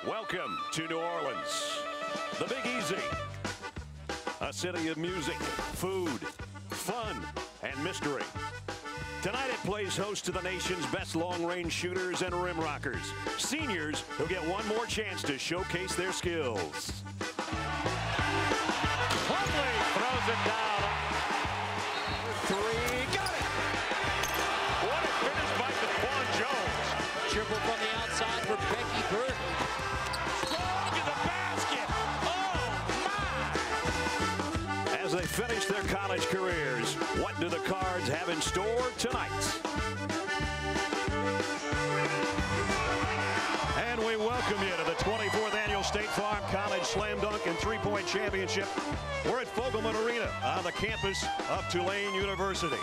Welcome to New Orleans, the Big Easy, a city of music, food, fun, and mystery. Tonight it plays host to the nation's best long-range shooters and rim rockers, seniors who get one more chance to showcase their skills. Plumlee throws it down. Three, got it! What a finish by Daquan Jones. Triple from the outside for Becky Burton. As they finish their college careers, what do the Cards have in store tonight? And we welcome you to the 24th Annual State Farm College Slam Dunk and Three-Point Championship. We're at Fogelman Arena on the campus of Tulane University.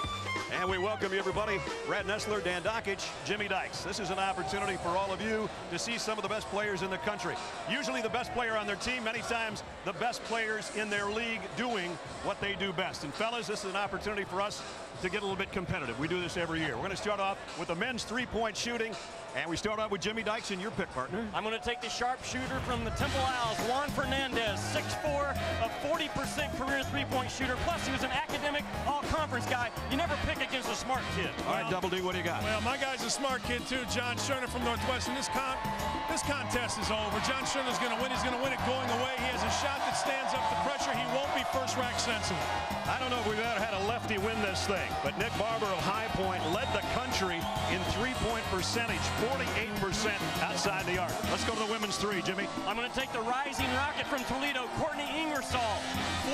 And we welcome you, everybody. Brad Nessler, Dan Dockich, Jimmy Dykes. This is an opportunity for all of you to see some of the best players in the country. Usually the best player on their team, many times the best players in their league doing what they do best. And fellas, this is an opportunity for us to get a little bit competitive. We do this every year. We're going to start off with the men's three-point shooting. And we start off with Jimmy Dykes and your pick, partner. I'm going to take the sharpshooter from the Temple Owls, Juan Fernandez, 6'4", a 40% career three-point shooter. Plus, he was an academic all-conference guy. You never pick against a smart kid. All right, Double D, what do you got? Well, my guy's a smart kid, too. John Scherner from Northwestern. This contest is over. John Scherner's going to win. He's going to win it going away. He has a shot that stands up to pressure. He won't be first-rack sensitive. I don't know if we've ever had a lefty win this thing, but Nick Barber of High Point led the country in three-point percentage, 48% outside the arc. Let's go to the women's three, Jimmy. I'm going to take the rising rocket from Toledo, Courtney Ingersoll.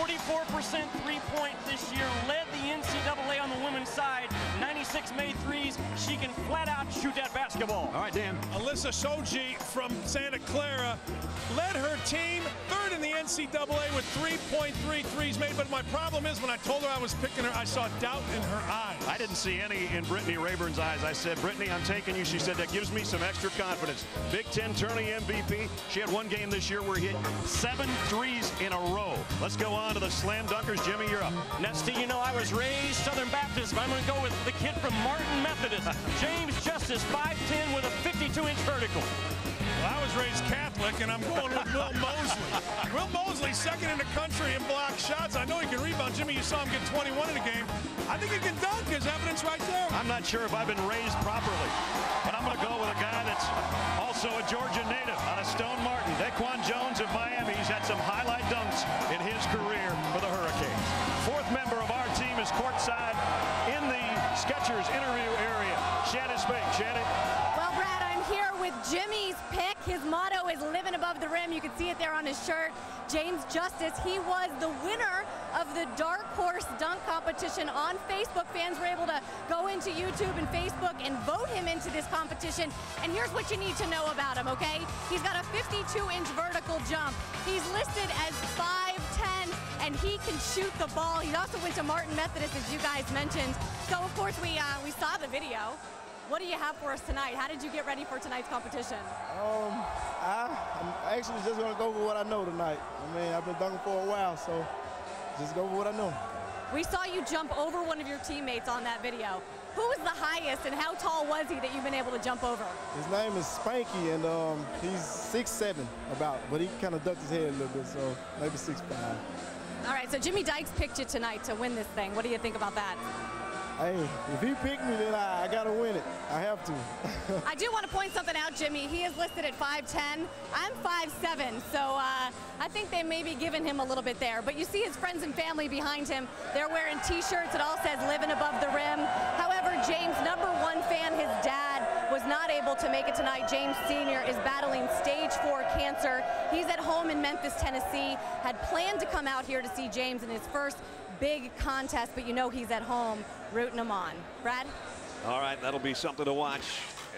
44% three-point this year, led the NCAA on the women's side. 96 made threes. She can flat out shoot that basketball. All right, Dan. Alyssa Shoji from Santa Clara led her team third in the NCAA with 3.3 threes made. But my problem is when I told her I was picking her, I saw doubt in her eyes. I didn't see any in Brittany Rayburn's eyes. I said, Brittany, I'm taking you. She said, that gives me some extra confidence. Big Ten tourney MVP. She had one game this year where he hit 7 threes in a row. Let's go on to the slam dunkers. Jimmy, you're up. Nesty, you know I was raised Southern Baptist, but I'm going to go with the kid from Martin Methodist, James Justice, 5'10", with a 52-inch vertical. Well, I was raised Catholic, and I'm going with Will Mosley. Will Mosley, second in the country in block shots. I know he can rebound. Jimmy, you saw him get 21 in a game. I think he can dunk. There's evidence right there. I'm not sure if I've been raised properly, but I'm going to go with a guy that's also a Georgia native out of Stone Martin. Daquan Jones of Miami. He's had some highlight dunks in his career for the Hurricanes. Fourth member of our team is courtside in the Skechers interview area. Shannon Spink. Shannon. Well, Brad, I'm here with Jimmy's pick. His motto is living above the rim. You can see it there on his shirt. James Justice, he was the winner of the Dark Horse Dunk Competition on Facebook. Fans were able to go into YouTube and Facebook and vote him into this competition. And here's what you need to know about him, okay? He's got a 52-inch vertical jump. He's listed as 5'10", and he can shoot the ball. He also went to Martin Methodist, as you guys mentioned. So, of course, we saw the video. What do you have for us tonight? How did you get ready for tonight's competition? I'm actually just going to go with what I know tonight. I mean, I've been dunking for a while, so just go with what I know. We saw you jump over one of your teammates on that video. Who was the highest, and how tall was he that you've been able to jump over? His name is Spanky, and he's 6'7" about, but he kind of ducked his head a little bit, so maybe 6'5". All right, so Jimmy Dykes picked you tonight to win this thing. What do you think about that? Hey, if he picked me, then I got to win it. I have to. I do want to point something out, Jimmy. He is listed at 5'10". I'm 5'7", so I think they may be giving him a little bit there. But you see his friends and family behind him. They're wearing T-shirts. It all says living above the rim. However, James' #1 fan, his dad, was not able to make it tonight. James Sr. is battling stage 4 cancer. He's at home in Memphis, Tennessee. Had planned to come out here to see James in his first big contest, but you know he's at home rooting him on. Brad? All right, that'll be something to watch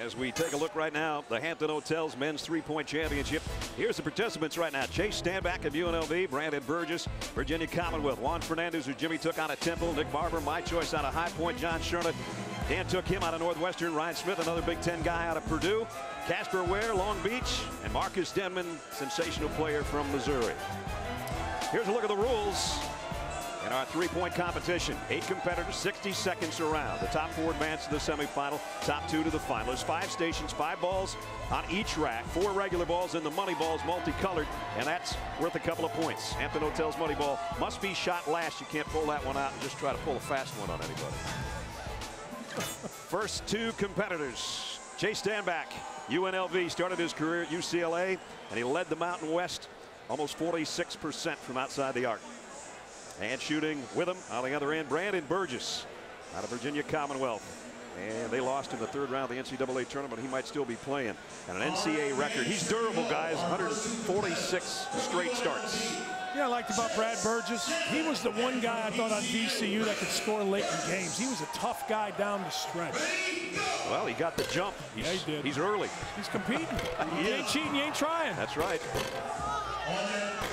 as we take a look right now. The Hampton Hotels Men's Three-Point Championship. Here's the participants right now. Chase Stanback of UNLV, Brandon Burgess, Virginia Commonwealth, Juan Fernandez, who Jimmy took out of Temple, Nick Barber, my choice out of High Point, John Scherner. Dan took him out of Northwestern, Ryan Smith, another Big Ten guy out of Purdue, Casper Ware, Long Beach, and Marcus Denman, sensational player from Missouri. Here's a look at the rules. In our three-point competition, 8 competitors, 60 seconds around. The top 4 advance to the semifinal, top 2 to the final. There's 5 stations, 5 balls on each rack, 4 regular balls, and the money ball's multicolored, and that's worth a couple of points. Hampton Hotel's money ball must be shot last. You can't pull that one out and just try to pull a fast one on anybody. First 2 competitors. Chase Stanback, UNLV, started his career at UCLA, and he led the Mountain West almost 46% from outside the arc. And shooting with him on the other end, Brandon Burgess out of Virginia Commonwealth. And they lost in the 3rd round of the NCAA tournament. He might still be playing. And an NCAA record. He's durable, guys. 146 straight starts. Yeah, I liked about Brad Burgess. He was the one guy I thought on VCU that could score late in games. He was a tough guy down the stretch. Well, he got the jump. Yeah, he did. He's early. He's competing. He ain't cheating, he ain't trying. That's right.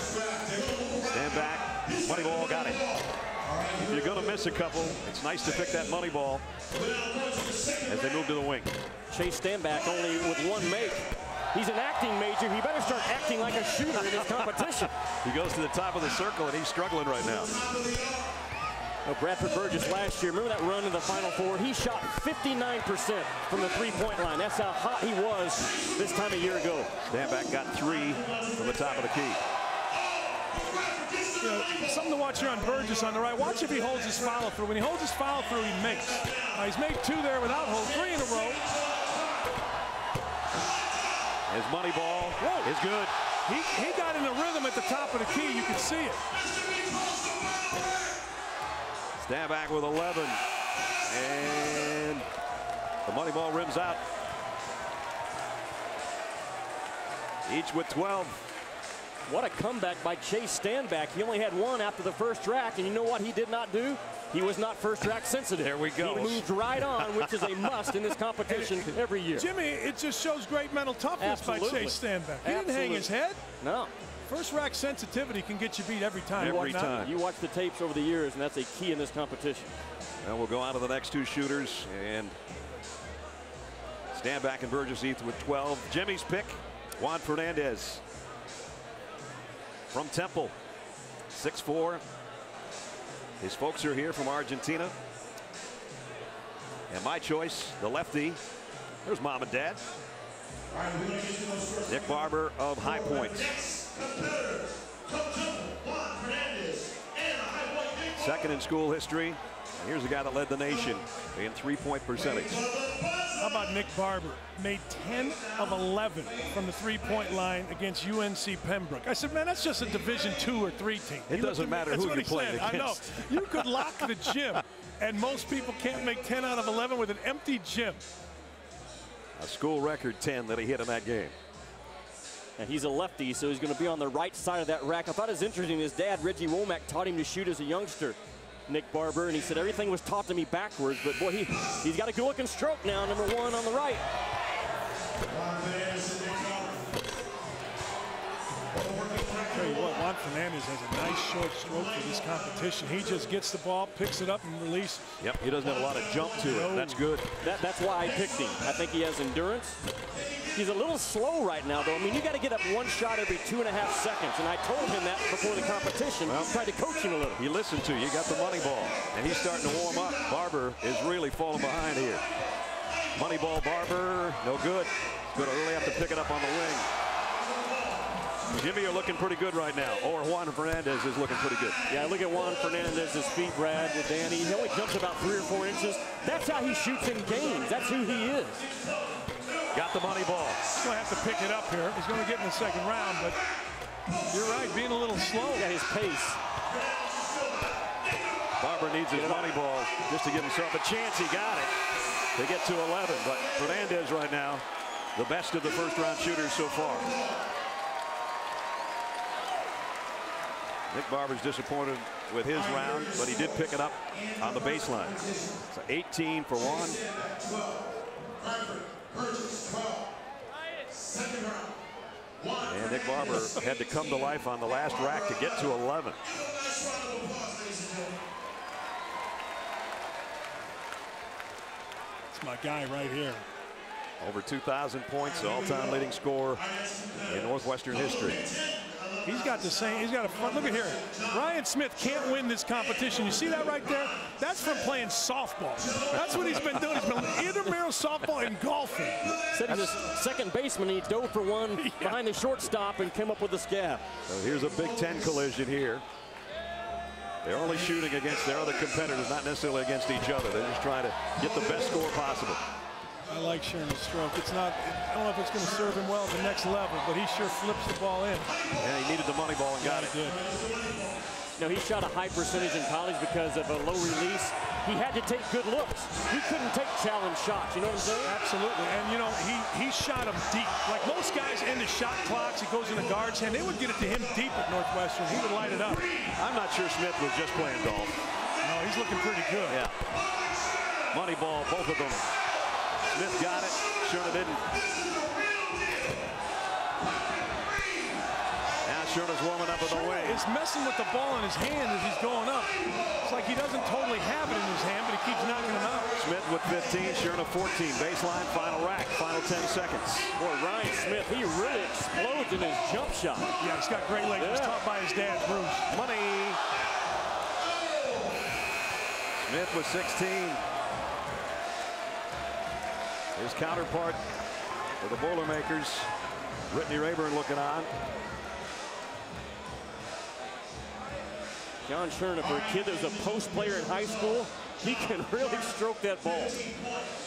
Stand back. Money ball got it. If you're going to miss a couple, it's nice to pick that money ball as they move to the wing. Chase Stanback only with 1 make. He's an acting major. He better start acting like a shooter in this competition. He goes to the top of the circle, and he's struggling right now. Well, Bradford Burgess last year, remember that run to the Final Four? He shot 59% from the 3-point line. That's how hot he was this time a year ago. Stanback got 3 from the top of the key. You know, something to watch here on Burgess on the right. Watch if he holds his follow through. When he holds his follow through, he makes. He's made 2 there without hold, 3 in a row. His money ball is good. He got in a rhythm at the top of the key. You can see it. Stanback with 11. And the money ball rims out. Each with 12. What a comeback by Chase Stanback. He only had 1 after the first rack, and you know what he did not do? He was not first rack sensitive. There we go. He moved right on, which is a must in this competition every year. Jimmy, it just shows great mental toughness by Chase Stanback. He didn't hang his head. No. First rack sensitivity can get you beat every time. Every time. You watch the tapes over the years, and that's a key in this competition. And we'll go on to the next 2 shooters. And Stanback and Burgess each with 12. Jimmy's pick, Juan Fernandez. From Temple, 6'4". His folks are here from Argentina. And my choice, the lefty. There's mom and dad. Nick Barber of High Point. Second in school history. And here's a guy that led the nation in 3-point percentage. How about Nick Barber? Made 10 of 11 from the 3-point line against UNC Pembroke. I said, man, that's just a Division II or III team. It doesn't matter who you're playing against. I know. You could lock the gym, and most people can't make 10 out of 11 with an empty gym. A school record 10 that he hit in that game. And he's a lefty, so he's going to be on the right side of that rack. I thought it was interesting. His dad, Reggie Womack, taught him to shoot as a youngster. Nick Barber, and he said everything was taught to me backwards, but boy, he's got a good-looking stroke now, number 1 on the right. Tell you what, Juan Fernandez has a nice short stroke for this competition. He just gets the ball, picks it up, and releases. Yep, he doesn't have a lot of jump to it. That's good. That's why I picked him. I think he has endurance. He's a little slow right now, though. I mean, you got to get up 1 shot every 2.5 seconds, and I told him that before the competition. Well, tried to coach him a little. He listened to you. You got the money ball, and he's starting to warm up. Barber is really falling behind here. Money ball, Barber, no good. He's going to really have to pick it up on the wing. Jimmy are looking pretty good right now, or Juan Fernandez is looking pretty good. Yeah, look at Juan Fernandez's feet, Brad, with Danny. He only jumps about 3 or 4 inches. That's how he shoots in games. That's who he is. Got the money ball. He's going to have to pick it up here. He's going to get in the 2nd round, but you're right, being a little slow. Got his pace. Barber needs his money ball just to give himself a chance. He got it to get to 11, but Fernandez right now, the best of the first-round shooters so far. Nick Barber's disappointed with his round, but he did pick it up on the baseline. So 18 for Juan. And Nick Barber had to come to life on the last rack to get to 11. It's my guy right here. Over 2,000 points, all-time leading scorer in Northwestern history. He's got the same, he's got a fun, look at here. Ryan Smith can't win this competition. You see that right there? That's from playing softball. That's what he's been doing. He's been intramural softball and golfing. Said he's a second baseman. He dove for one behind the shortstop and came up with a scab. So here's a Big Ten collision here. They're only shooting against their other competitors, not necessarily against each other. They're just trying to get the best score possible. I like Sherman's stroke. It's not, I don't know if it's going to serve him well at the next level, but he sure flips the ball in. Yeah, he needed the money ball and got it. He did. Now, he shot a high percentage in college because of a low release. He had to take good looks. He couldn't take challenge shots, you know what I'm saying? Absolutely, and you know, he shot them deep. Like most guys in the shot clocks, it goes in the guard's hand. They would get it to him deep at Northwestern. He would light it up. I'm not sure Smith was just playing golf. No, he's looking pretty good. Yeah. Money ball, both of them. Smith got it. Sherna didn't. Now Sherna's warming up with the way. He's messing with the ball in his hand as he's going up. It's like he doesn't totally have it in his hand, but he keeps knocking him out. Smith with 15, Sherna 14. Baseline, final rack, final 10 seconds. Boy, Ryan Smith, he really explodes in his jump shot. Yeah, he's got great legs. He was taught by his dad, Bruce. Money. Smith with 16. His counterpart for the Boilermakers, Brittany Rayburn looking on. John Sherna, for a kid that was a post player in high school, he can really stroke that ball.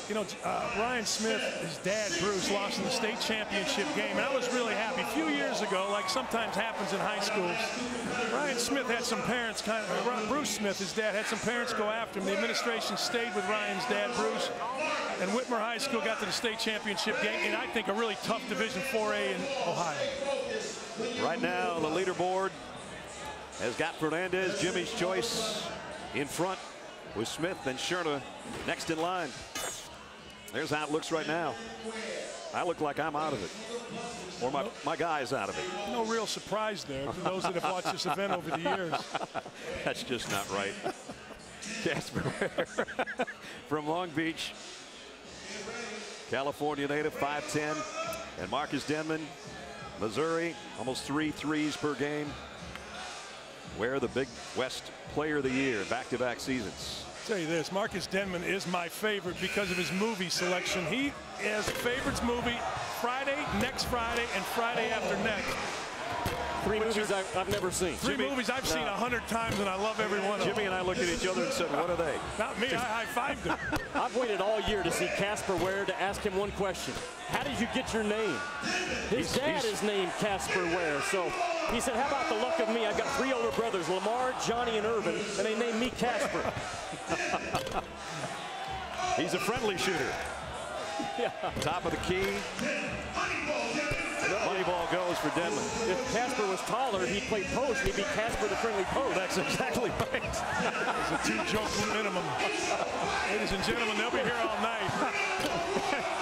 You know, Ryan Smith, his dad, Bruce, lost in the state championship game, and I was really happy. A few years ago, like sometimes happens in high schools, Ryan Smith had some parents, Bruce Smith, his dad, had some parents go after him. The administration stayed with Ryan's dad, Bruce, and Whitmer High School got to the state championship game, and I think a really tough Division 4A in Ohio. Right now, the leaderboard has got Fernandez, Jimmy's Choice in front with Smith and Sherna next in line. There's how it looks right now. I look like I'm out of it, or my guy's out of it. No real surprise there for those that have watched this event over the years. That's just not right. Casper Ware from Long Beach, California native, 5'10", and Marcus Denman, Missouri, almost 3 threes per game. Ware, the Big West Player of the Year, back-to-back seasons. I'll tell you this, Marcus Denman is my favorite because of his movie selection. He has favorites movie Friday, next Friday, and Friday after next. 3 movies I've never seen. Three movies I've seen 100 times, and I love every one of them. Jimmy and I looked at each other and said, what are they? Not me, I high-fived him. I've waited all year to see Casper Ware to ask him one question. How did you get your name? His dad is named Casper Ware, so he said, how about the luck of me? I've got 3 older brothers, Lamar, Johnny, and Irvin, and they named me Casper. He's a friendly shooter. Yeah. Top of the key. Money ball goes for Denman. If Casper was taller, he'd play post. He'd be Casper the friendly post. That's exactly right. It's a 2-joke minimum. Ladies and gentlemen, they'll be here all night.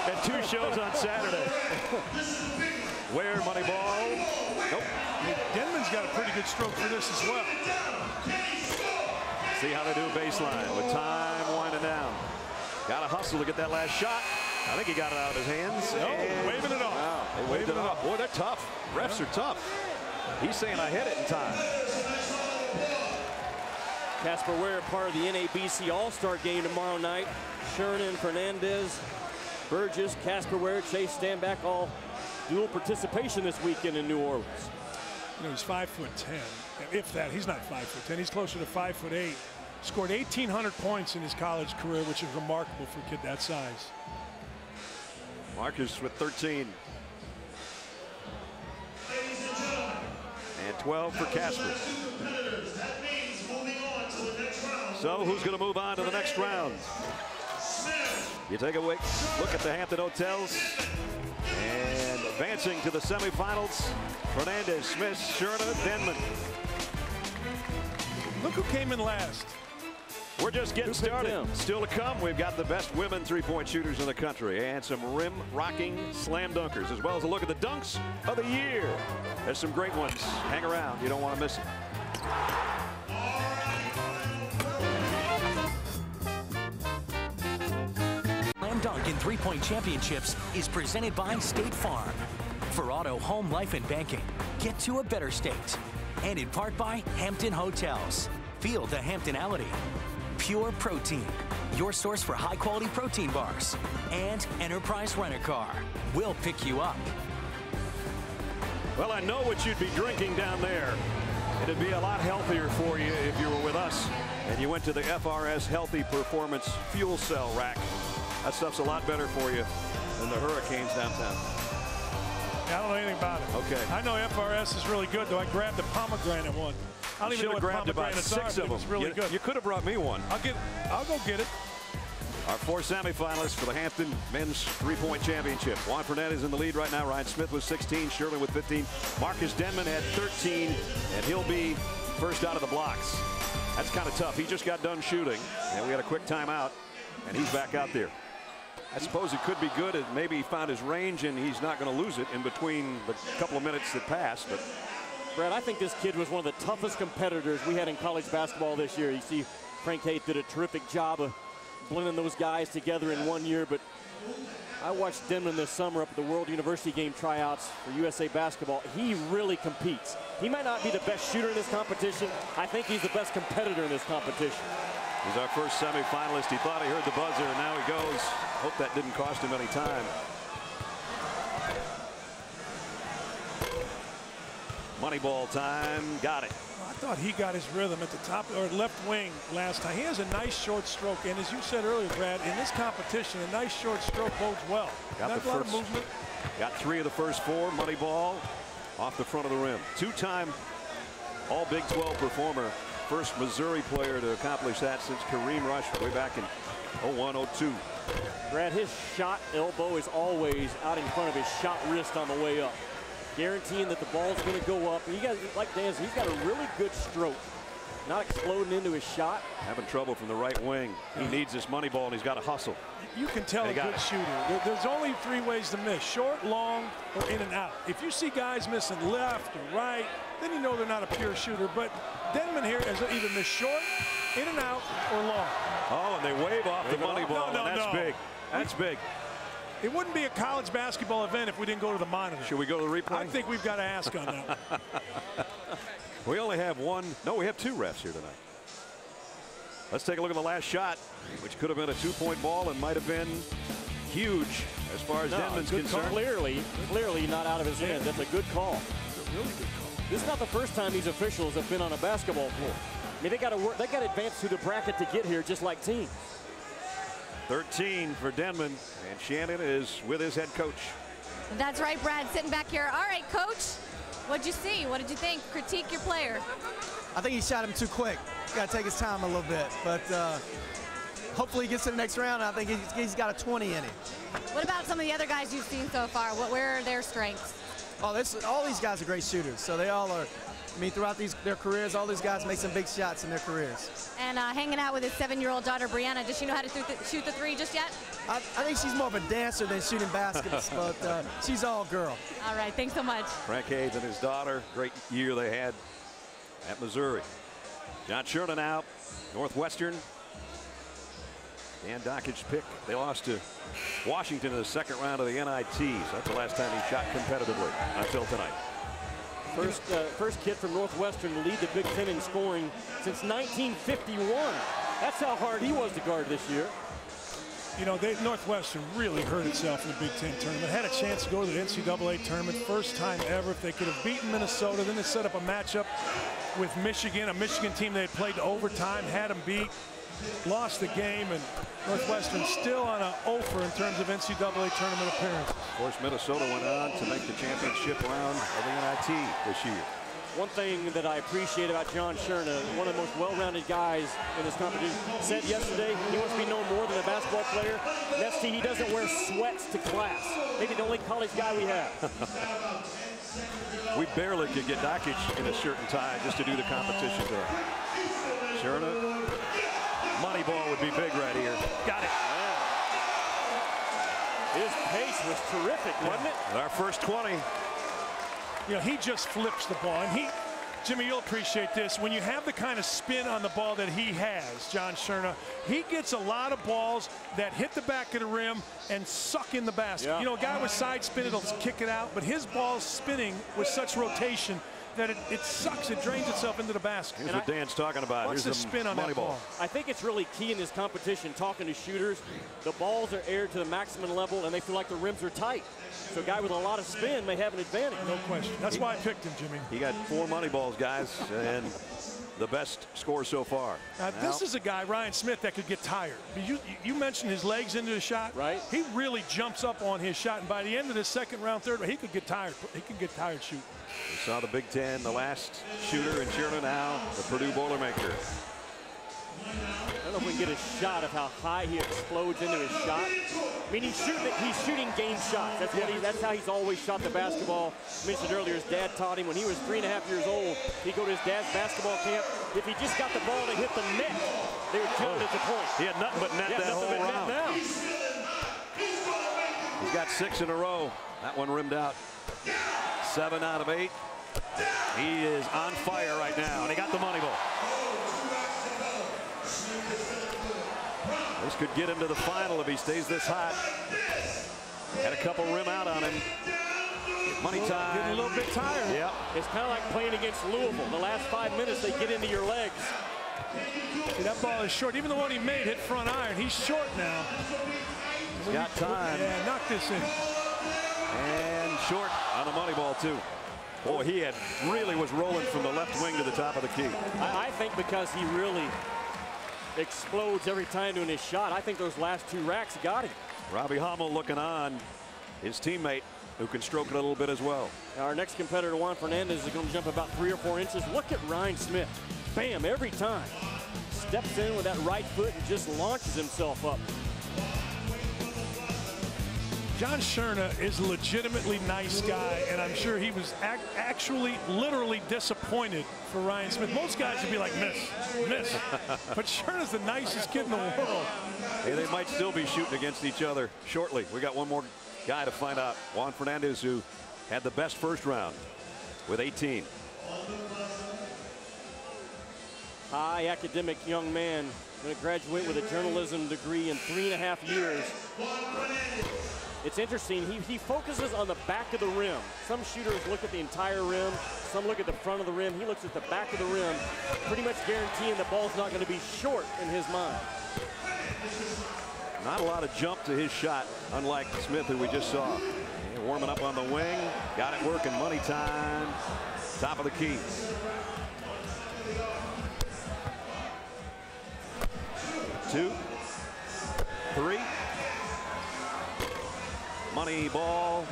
And 2 shows on Saturday. Ware, money ball. Nope. Denman's got a pretty good stroke for this as well. See how they do baseline with time winding down. Got to hustle to get that last shot. I think he got it out of his hands. No, waving it off. Wow, they waved it off. Boy, they're tough. Refs are tough. He's saying I hit it in time. Casper Ware, part of the NABC All-Star game tomorrow night. Sherna and Fernandez, Burgess, Casper Ware, Chase Stanback, all dual participation this weekend in New Orleans. You know, he's 5'10". If that, he's not 5'10". He's closer to 5'8". Scored 1,800 points in his college career, which is remarkable for a kid that size. Marcus with 13. And 12 for Casper. So who's going to move on to the next round? You take a look at the Hampton Hotels. And advancing to the semifinals, Fernandez, Smith, Sherna, Denman. Look who came in last. We're just getting started. Still to come, we've got the best women three-point shooters in the country and some rim-rocking slam dunkers, as well as a look at the dunks of the year. There's some great ones. Hang around. You don't want to miss it. Slam Dunk in three-point championships is presented by State Farm. For auto, home, life, and banking, get to a better state. And in part by Hampton Hotels. Feel the Hamptonality. Pure Protein, your source for high-quality protein bars. And Enterprise Rent-A-Car. We'll pick you up. Well, I know what you'd be drinking down there. It'd be a lot healthier for you if you were with us and you went to the FRS Healthy Performance Fuel Cell Rack. That stuff's a lot better for you than the Hurricanes downtown. Yeah, I don't know anything about it. Okay. I know FRS is really good, though. I grabbed the pomegranate one. I don't even know what grabbed about pomegranates 6 are, of but it was them. really good. You could have brought me one. I'll go get it. Our 4 semifinalists for the Hampton Men's 3-point championship. Juan Fernet is in the lead right now. Ryan Smith with 16, Shirley with 15. Marcus Denman had 13, and he'll be first out of the blocks. That's kind of tough. He just got done shooting, and we had a quick timeout, and he's back out there. I suppose it could be good, as maybe he found his range, and he's not going to lose it in between the couple of minutes that passed. But Brad, I think this kid was one of the toughest competitors we had in college basketball this year. You see, Frank Haight did a terrific job of blending those guys together in 1 year, but I watched Denman this summer up at the World University Game tryouts for USA Basketball. He really competes. He might not be the best shooter in this competition. I think he's the best competitor in this competition. he's our first semifinalist. He thought he heard the buzzer, and now he goes. Hope that didn't cost him any time. Money ball time. Got it. I thought he got his rhythm at the top or left wing last time. He has a nice short stroke, and as you said earlier, Brad, in this competition, a nice short stroke bodes well. Got Not the a lot first of movement. Got 3 of the first 4. Money ball off the front of the rim. 2-time All Big 12 performer. First Missouri player to accomplish that since Kareem Rush way back in 01-02. Brad, his shot elbow is always out in front of his shot wrist on the way up, guaranteeing that the ball's going to go up. And like Dan said, he's got a really good stroke, not exploding into his shot. Having trouble from the right wing. He needs this money ball, and he's got to hustle. You can tell a good shooter. There's only 3 ways to miss: short, long, or in and out. If you see guys missing left or right, then you know they're not a pure shooter. But Denman here has either missed short, in and out, or long. Oh, and they wave off the money ball, and that's big. That's big. It wouldn't be a college basketball event if we didn't go to the monitor. Should we go to the replay? I think we've got to ask on that one. We only have one. No, we have 2 refs here tonight. Let's take a look at the last shot, which could have been a 2-point ball and might have been huge as far as Denman's concerned. Clearly not out of his hands. That's a good call. It's a really good call. This is not the first time these officials have been on a basketball floor. I mean, they got to work. They got to advance through the bracket to get here, just like teams. 13 for Denman, and Shannon is with his head coach. That's right, Brad, sitting back here. All right, coach, what'd you see? What did you think? Critique your player. I think he shot him too quick. Got to take his time a little bit, but hopefully he gets to the next round. I think he's got a 20 in him. What about some of the other guys you've seen so far? Where are their strengths? Oh, all these guys are great shooters. So they all are. I mean, throughout their careers, all these guys make some big shots in their careers. And hanging out with his 7-year-old daughter, Brianna, does she know how to shoot the 3 just yet? I think she's more of a dancer than shooting baskets, but she's all girl. All right, thanks so much. Frank Hayes and his daughter, great year they had at Missouri. John Sherna now, Northwestern. Dan Dockage pick. They lost to Washington in the 2nd round of the NIT. So that's the last time he shot competitively until tonight. First kid from Northwestern to lead the Big Ten in scoring since 1951. That's how hard he was to guard this year. You know, Northwestern really hurt itself in the Big Ten tournament. Had a chance to go to the NCAA tournament, first time ever. If they could have beaten Minnesota, then they set up a matchup with Michigan, a Michigan team they had played to overtime, had them beat, lost the game, and Northwestern still on an 0-for in terms of NCAA tournament appearances. Of course, Minnesota went on to make the championship round of the NIT this year. One thing that I appreciate about John Sherna, one of the most well-rounded guys in this competition, said yesterday he wants to be no more than a basketball player. Next to he doesn't wear sweats to class. Maybe the only college guy we have. We barely could get Dockage in a shirt and tie just to do the competition today. Sherna, money ball would be big right here. Got it. His pace was terrific, wasn't it? Our first 20. You know, he just flips the ball, and Jimmy, you'll appreciate this. When you have the kind of spin on the ball that he has, John Cerna, he gets a lot of balls that hit the back of the rim and suck in the basket. Yeah. You know, a guy with side spin, it'll kick it out, but his ball's spinning with such rotation that it sucks, it drains itself into the basket. Here's what Dan's talking about. What's Here's the spin on that ball? I think it's really key in this competition, talking to shooters. The balls are aired to the maximum level, and they feel like the rims are tight. So a guy with a lot of spin may have an advantage. No question. That's why I picked him, Jimmy. He got 4 money balls, guys, and the best score so far. Now, this is a guy, Ryan Smith, that could get tired. You mentioned his legs into the shot. Right. He really jumps up on his shot, and by the end of the second round, third, he could get tired. He could get tired shooting. We saw the Big Ten, the last shooter in Cerna, now the Purdue Boilermaker. I don't know if we can get a shot of how high he explodes into his shot. I mean, he's shooting game shots. That's how he's always shot the basketball. I mentioned earlier, his dad taught him when he was 3.5 years old. He'd go to his dad's basketball camp. If he just got the ball to hit the net, they would count it as a point. He had nothing but net that whole round. Now. He's got 6 in a row. That one rimmed out. 7 out of 8. He is on fire right now, and he got the money ball. This could get him to the final if he stays this hot. Had a couple rim out on him. Money time. Getting a little bit tired. Yep. It's kind of like playing against Louisville. The last 5 minutes, they get into your legs. See, that ball is short. Even the one he made hit front iron. He's short now. He's got time. Yeah, knock this in. And short on the money ball, too. Boy, he really was rolling from the left wing to the top of the key. I think because he really explodes every time doing his shot. I think those last 2 racks got him. Robbie Hummel looking on. His teammate, who can stroke it a little bit as well. Now our next competitor, Juan Fernandez, is going to jump about 3 or 4 inches. Look at Ryan Smith. Bam, every time. Steps in with that right foot and just launches himself up. John Cerna is a legitimately nice guy, and I'm sure he was actually literally disappointed for Ryan Smith. Most guys would be like, miss. But Cerna's the nicest kid in the world. Hey, they might still be shooting against each other shortly. We got one more guy to find out. Juan Fernandez, who had the best first round with 18. High academic young man, going to graduate with a journalism degree in 3.5 years. It's interesting, he focuses on the back of the rim. Some shooters look at the entire rim, some look at the front of the rim. He looks at the back of the rim, pretty much guaranteeing the ball's not going to be short in his mind. Not a lot of jump to his shot, unlike Smith, who we just saw. Yeah, warming up on the wing, got it working, money time, top of the key. Two, 3. Money ball,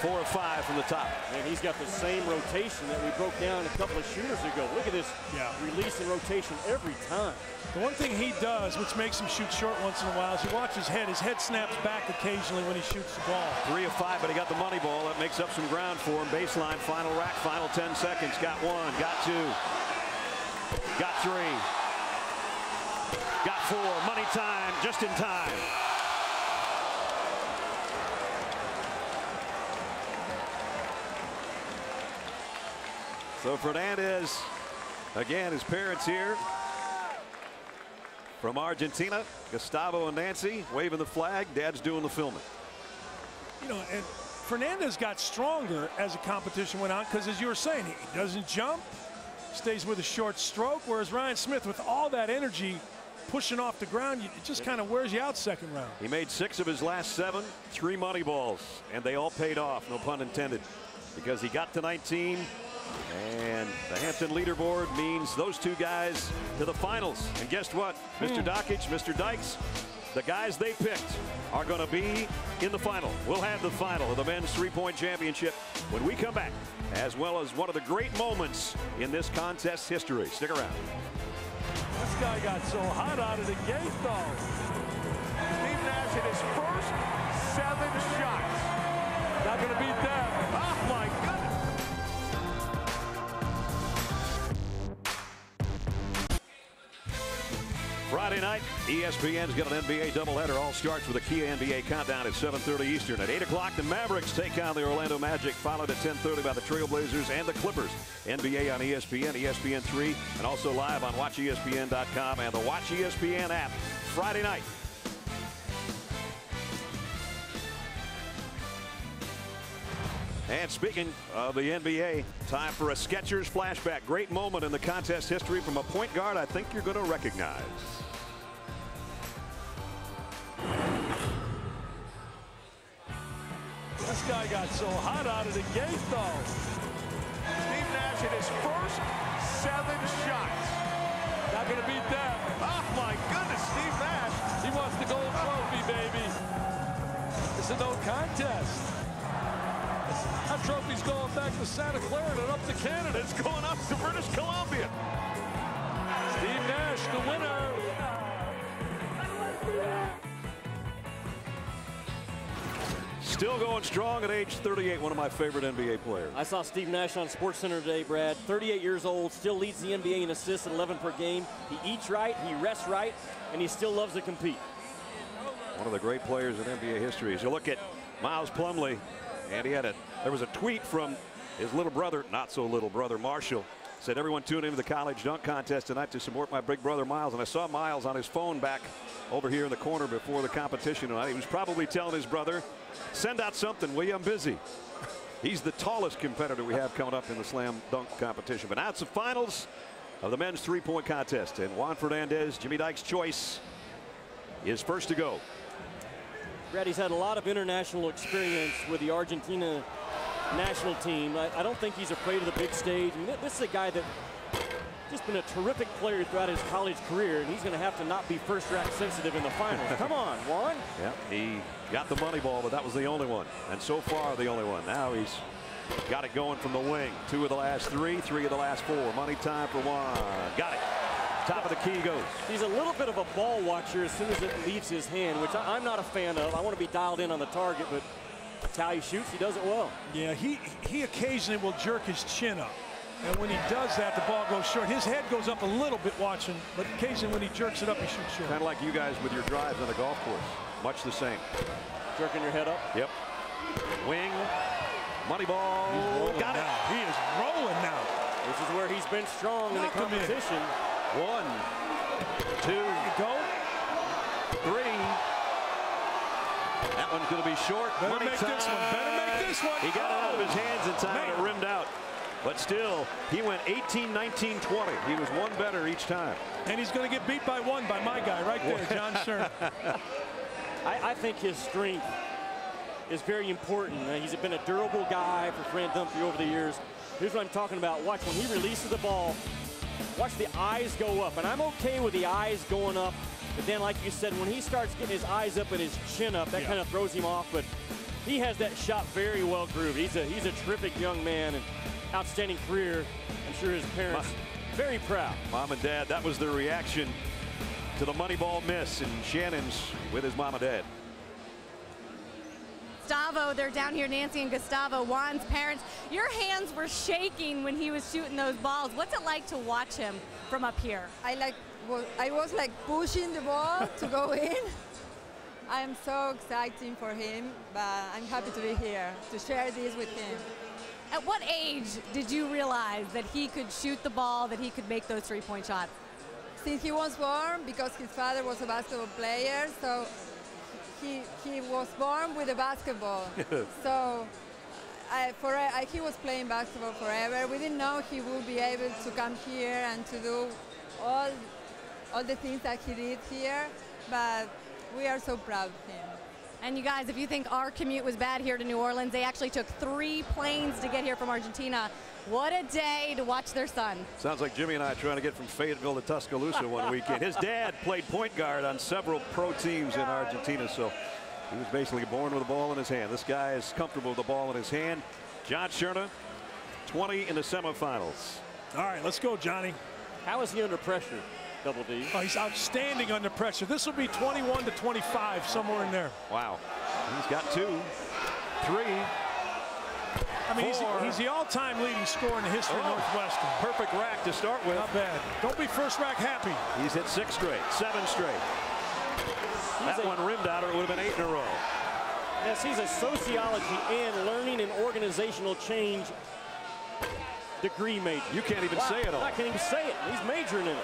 4 or 5 from the top. And he's got the same rotation that we broke down a couple of shooters ago. Look at this release and rotation every time. The one thing he does, which makes him shoot short once in a while, is he watches his head. His head snaps back occasionally when he shoots the ball. 3 of 5, but he got the money ball. That makes up some ground for him. Baseline, final rack, final 10 seconds. Got 1, got 2, got 3, got 4. Money time, just in time. So Fernandez, again, his parents here from Argentina, Gustavo and Nancy waving the flag. Dad's doing the filming. You know, and Fernandez got stronger as the competition went on because, as you were saying, he doesn't jump, stays with a short stroke, whereas Ryan Smith, with all that energy pushing off the ground, it just kind of wears you out second round. He made 6 of his last 7, 3 money balls, and they all paid off, no pun intended, because he got to 19. And the Hampton leaderboard means those 2 guys to the finals. And guess what? Mr. Dockage, Mr. Dykes, the guys they picked are going to be in the final. We'll have the final of the men's 3-point championship when we come back, as well as one of the great moments in this contest's history. Stick around. This guy got so hot out of the gate, though. Steve Nash hit his first 7 shots. Not going to beat that. Oh, my goodness. Friday night, ESPN's got an NBA doubleheader. All starts with a key NBA countdown at 7:30 Eastern. At 8 o'clock, the Mavericks take on the Orlando Magic, followed at 10:30 by the Trailblazers and the Clippers. NBA on ESPN, ESPN3, and also live on WatchESPN.com and the Watch ESPN app Friday night. And speaking of the NBA, time for a Skechers flashback. Great moment in the contest history from a point guard I think you're going to recognize. This guy got so hot out of the gate, though. Steve Nash hit his first 7 shots. Not going to beat that. Oh, my goodness, Steve Nash. He wants the gold trophy, baby. It's a no contest. That trophy's going back to Santa Clara and up to Canada. It's going up to British Columbia. Steve Nash, the winner. Still going strong at age 38, one of my favorite NBA players. I saw Steve Nash on SportsCenter today, Brad. 38 years old, still leads the NBA in assists at 11 per game. He eats right, he rests right, and he still loves to compete. One of the great players in NBA history. As you look at Miles Plumlee, and there was a tweet from his little brother, not so little brother, Marshall. Said, everyone tune into the college dunk contest tonight to support my big brother Miles. And I saw Miles on his phone back over here in the corner before the competition tonight. He was probably telling his brother, send out something, will you? I'm busy. He's the tallest competitor we have coming up in the slam dunk competition. But now it's the finals of the men's three-point contest. And Juan Fernandez, Jimmy Dykes' choice, is first to go. Brad, he's had a lot of international experience with the Argentina national team. I don't think he's afraid of the big stage. I mean, this is a guy that just been a terrific player throughout his college career, and he's going to have to not be first-rack sensitive in the finals. Come on, Juan. Yeah, he got the money ball, but that was the only one. And so far, the only one. Now he's got it going from the wing. 2 of the last 3, 3 of the last 4. Money time for Juan. Got it. Top of the key goes. He's a little bit of a ball watcher as soon as it leaves his hand, which I'm not a fan of. I want to be dialed in on the target, but that's how he shoots. He does it well. Yeah, he occasionally will jerk his chin up. And when he does that, the ball goes short. His head goes up a little bit watching, but occasionally when he jerks it up, he shoots short. Kind of like you guys with your drives on the golf course. Much the same. Jerking your head up? Yep. Wing. Money ball. Got it. He is rolling now. This is where he's been strong in the competition. 1, 2, go. 3. That one's going to be short. Better make this one. Better make this one. He got it out of his hands in time and it rimmed out. But still, he went 18, 19, 20. He was one better each time. And he's going to get beat by one by my guy right there, John Stern. I think his strength is very important. He's been a durable guy for Fran Dunphy over the years. Here's what I'm talking about. Watch when he releases the ball. Watch the eyes go up. And I'm okay with the eyes going up. But then, like you said, when he starts getting his eyes up and his chin up, that kind of throws him off. But he has that shot very well grooved. He's a terrific young man and outstanding career. I'm sure his parents very proud. Mom and Dad, that was their reaction to the money ball miss. And Shannon's with his mom and dad. Gustavo, they're down here, Nancy and Gustavo, Juan's parents. Your hands were shaking when he was shooting those balls. What's it like to watch him from up here? I was like pushing the ball to go in. I'm so excited for him, but I'm happy to be here to share this with him. At what age did you realize that he could shoot the ball, that he could make those three-point shots? Since he was born, because his father was a basketball player, so he was born with a basketball. So he was playing basketball forever. We didn't know he would be able to come here and to do all the things that he did here, but we are so proud of him. And you guys, if you think our commute was bad here to New Orleans, they actually took 3 planes to get here from Argentina. What a day to watch their son. Sounds like Jimmy and I trying to get from Fayetteville to Tuscaloosa one weekend. His dad played point guard on several pro teams in Argentina, so he was basically born with a ball in his hand. This guy is comfortable with the ball in his hand. John Scherner, 20 in the semifinals. All right, let's go, Johnny. How is he under pressure, Double D? Oh, he's outstanding under pressure. This will be 21 to 25, somewhere in there. Wow. He's got 2, 3. I mean, he's the all-time leading scorer in the history of Northwestern. Perfect rack to start with. Not bad. Don't be first rack happy. He's hit 6 straight, 7 straight. That one rimmed out, or it would have been 8 in a row. Yes, he's a sociology and learning and organizational change degree major. You can't even say it all. I can't even say it. He's majoring in it.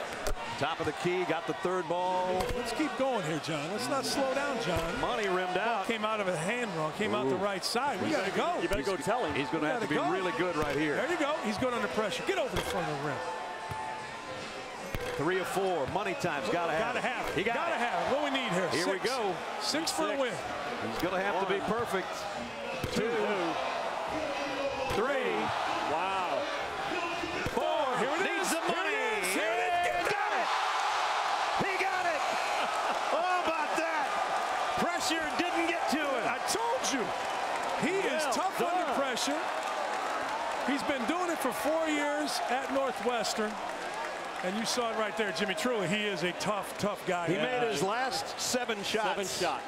Top of the key, got the 3rd ball. Let's keep going here, John. Let's not slow down, John. Money rimmed out. Came out of a hand wrong. Came out the right side. We got to go. You better go tell him. He's going to have to be really good right here. There you go. He's good under pressure. Get over the front of the rim. 3 of 4. Money time's got to have it. He got to have it. What we need here. Here we go. 6 for the win. He's going to have to be perfect. 2, 3. Wow. 4. Here it is. Needs the money. Here it is. He got it. He got it. Oh, about that. Pressure didn't get to it. I told you. He is tough under pressure. He's been doing it for 4 years at Northwestern. And you saw it right there, Jimmy. Truly, he is a tough, tough guy. He made his last 7 shots. 7 shots.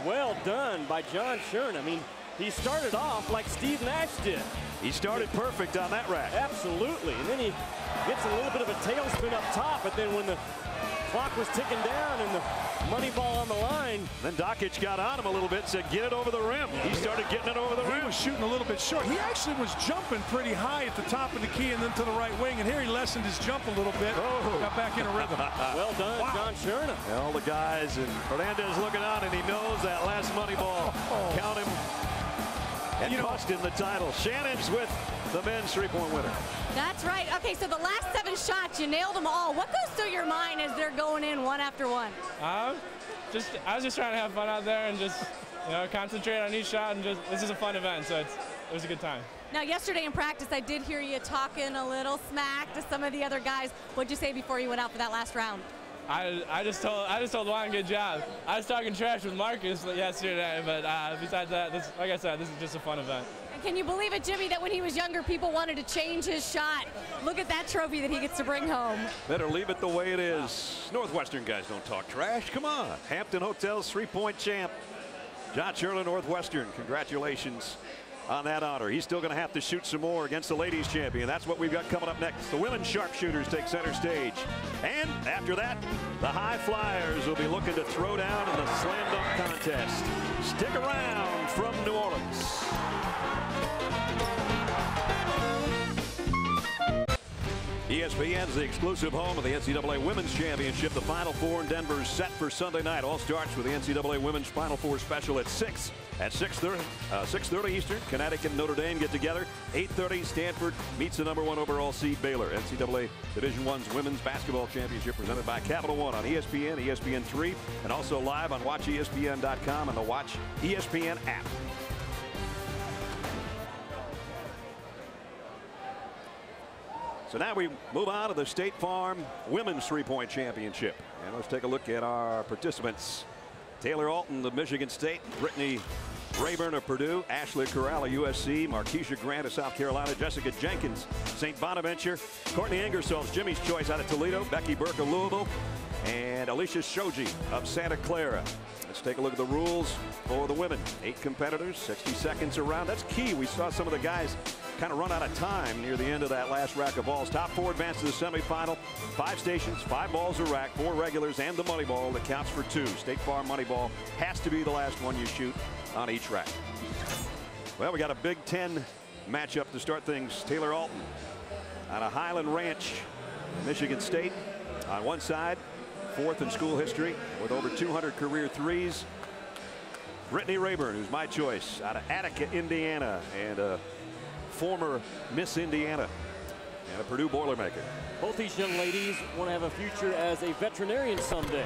Well done by John Shern. I mean, he started off like Steve Nash did. He started perfect on that rack. Absolutely. And then he gets a little bit of a tailspin up top, but then when the clock was ticking down and the money ball on the line. Then Dokic got on him a little bit, said, get it over the rim. He started getting it over the rim. He was shooting a little bit short. He actually was jumping pretty high at the top of the key and then to the right wing. And here he lessened his jump a little bit. Got back in a rhythm. Well done, John Shern. All the guys, and Hernandez looking on, and he knows that last money ball. Count him. And cost him the title. Shannon's with the men's 3-point winner. That's right. Okay, so the last 7 shots, you nailed them all. What goes through your mind as they're going in one after one? I was just trying to have fun out there and just, concentrate on each shot, and this is a fun event, so it was a good time. Now, yesterday in practice, I did hear you talking a little smack to some of the other guys. What'd you say before you went out for that last round? I just told Juan, good job. I was talking trash with Marcus yesterday, but besides that, like I said, this is just a fun event. And can you believe it, Jimmy, that when he was younger, people wanted to change his shot? Look at that trophy that he gets to bring home. Better leave it the way it is. Northwestern guys don't talk trash. Come on. Hampton Hotel's 3-point champ. John Shirley, Northwestern. Congratulations on that honor. He's still going to have to shoot some more against the ladies champion. That's what we've got coming up next. The women's sharpshooters take center stage. And after that, the high flyers will be looking to throw down in the slam dunk contest. Stick around from New Orleans. ESPN's the exclusive home of the NCAA Women's Championship. The Final Four in Denver is set for Sunday night. All starts with the NCAA Women's Final Four special at 6. At 6:30 Eastern, Connecticut and Notre Dame get together. 8:30, Stanford meets the #1 overall seed Baylor. NCAA Division I's Women's Basketball Championship presented by Capital One on ESPN, ESPN3, and also live on WatchESPN.com and the Watch ESPN app. So now we move on to the State Farm Women's 3-point Championship. And let's take a look at our participants. Taylor Alton of Michigan State, Brittany Rayburn of Purdue, Ashley Corral of USC, Markeisha Grant of South Carolina, Jessica Jenkins, St. Bonaventure, Courtney Ingersoll's Jimmy's Choice out of Toledo, Becky Burke of Louisville, and Alicia Shoji of Santa Clara. Let's take a look at the rules for the women. 8 competitors, 60 seconds around. That's key. We saw some of the guys kind of run out of time near the end of that last rack of balls. Top 4 advance to the semifinal. 5 stations, 5 balls a rack, 4 regulars, and the money ball that counts for 2. State Farm money ball has to be the last one you shoot on each rack. Well, we got a Big Ten matchup to start things. Taylor Alton out of Highland Ranch, Michigan State. On one side, 4th in school history with over 200 career threes. Brittany Rayburn, who's my choice, out of Attica, Indiana, and a former Miss Indiana and a Purdue Boilermaker. Both these young ladies want to have a future as a veterinarian someday.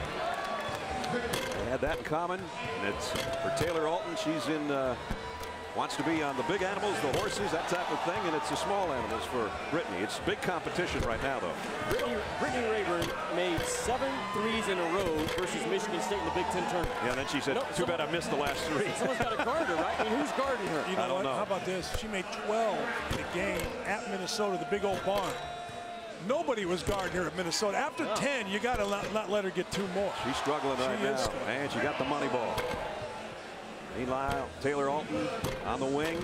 They had that in common. And it's for Taylor Alton. She's in wants to be on the big animals, the horses, that type of thing, and it's the small animals for Brittany. It's big competition right now, though. Brittany Rayburn made 7 threes in a row versus Michigan State in the Big Ten tournament. Yeah, then she said, too bad I missed the last 3. Someone's got to guard her, right? I mean, who's guarding her? You know what? How about this? She made 12 in a game at Minnesota, the big old barn. Nobody was guarding her at Minnesota. After 10, you got to not let her get 2 more. She's struggling right now, and she got the money ball. Meanwhile, Taylor Alton on the wing.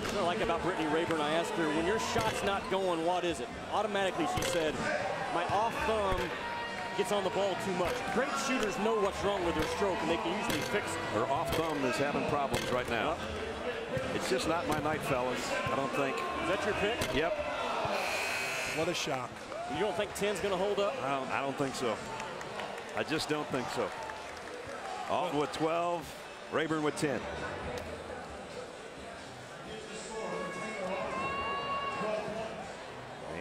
What I like about Brittany Rayburn, I asked her, when your shot's not going, what is it? Automatically, she said, my off thumb gets on the ball too much. Great shooters know what's wrong with their stroke, and they can usually fix it. Her off thumb is having problems right now. It's just not my night, fellas. I don't think. Is that your pick? Yep. What a shock. You don't think 10's going to hold up? I don't think so. I just don't think so. Alton with 12, Rayburn with 10.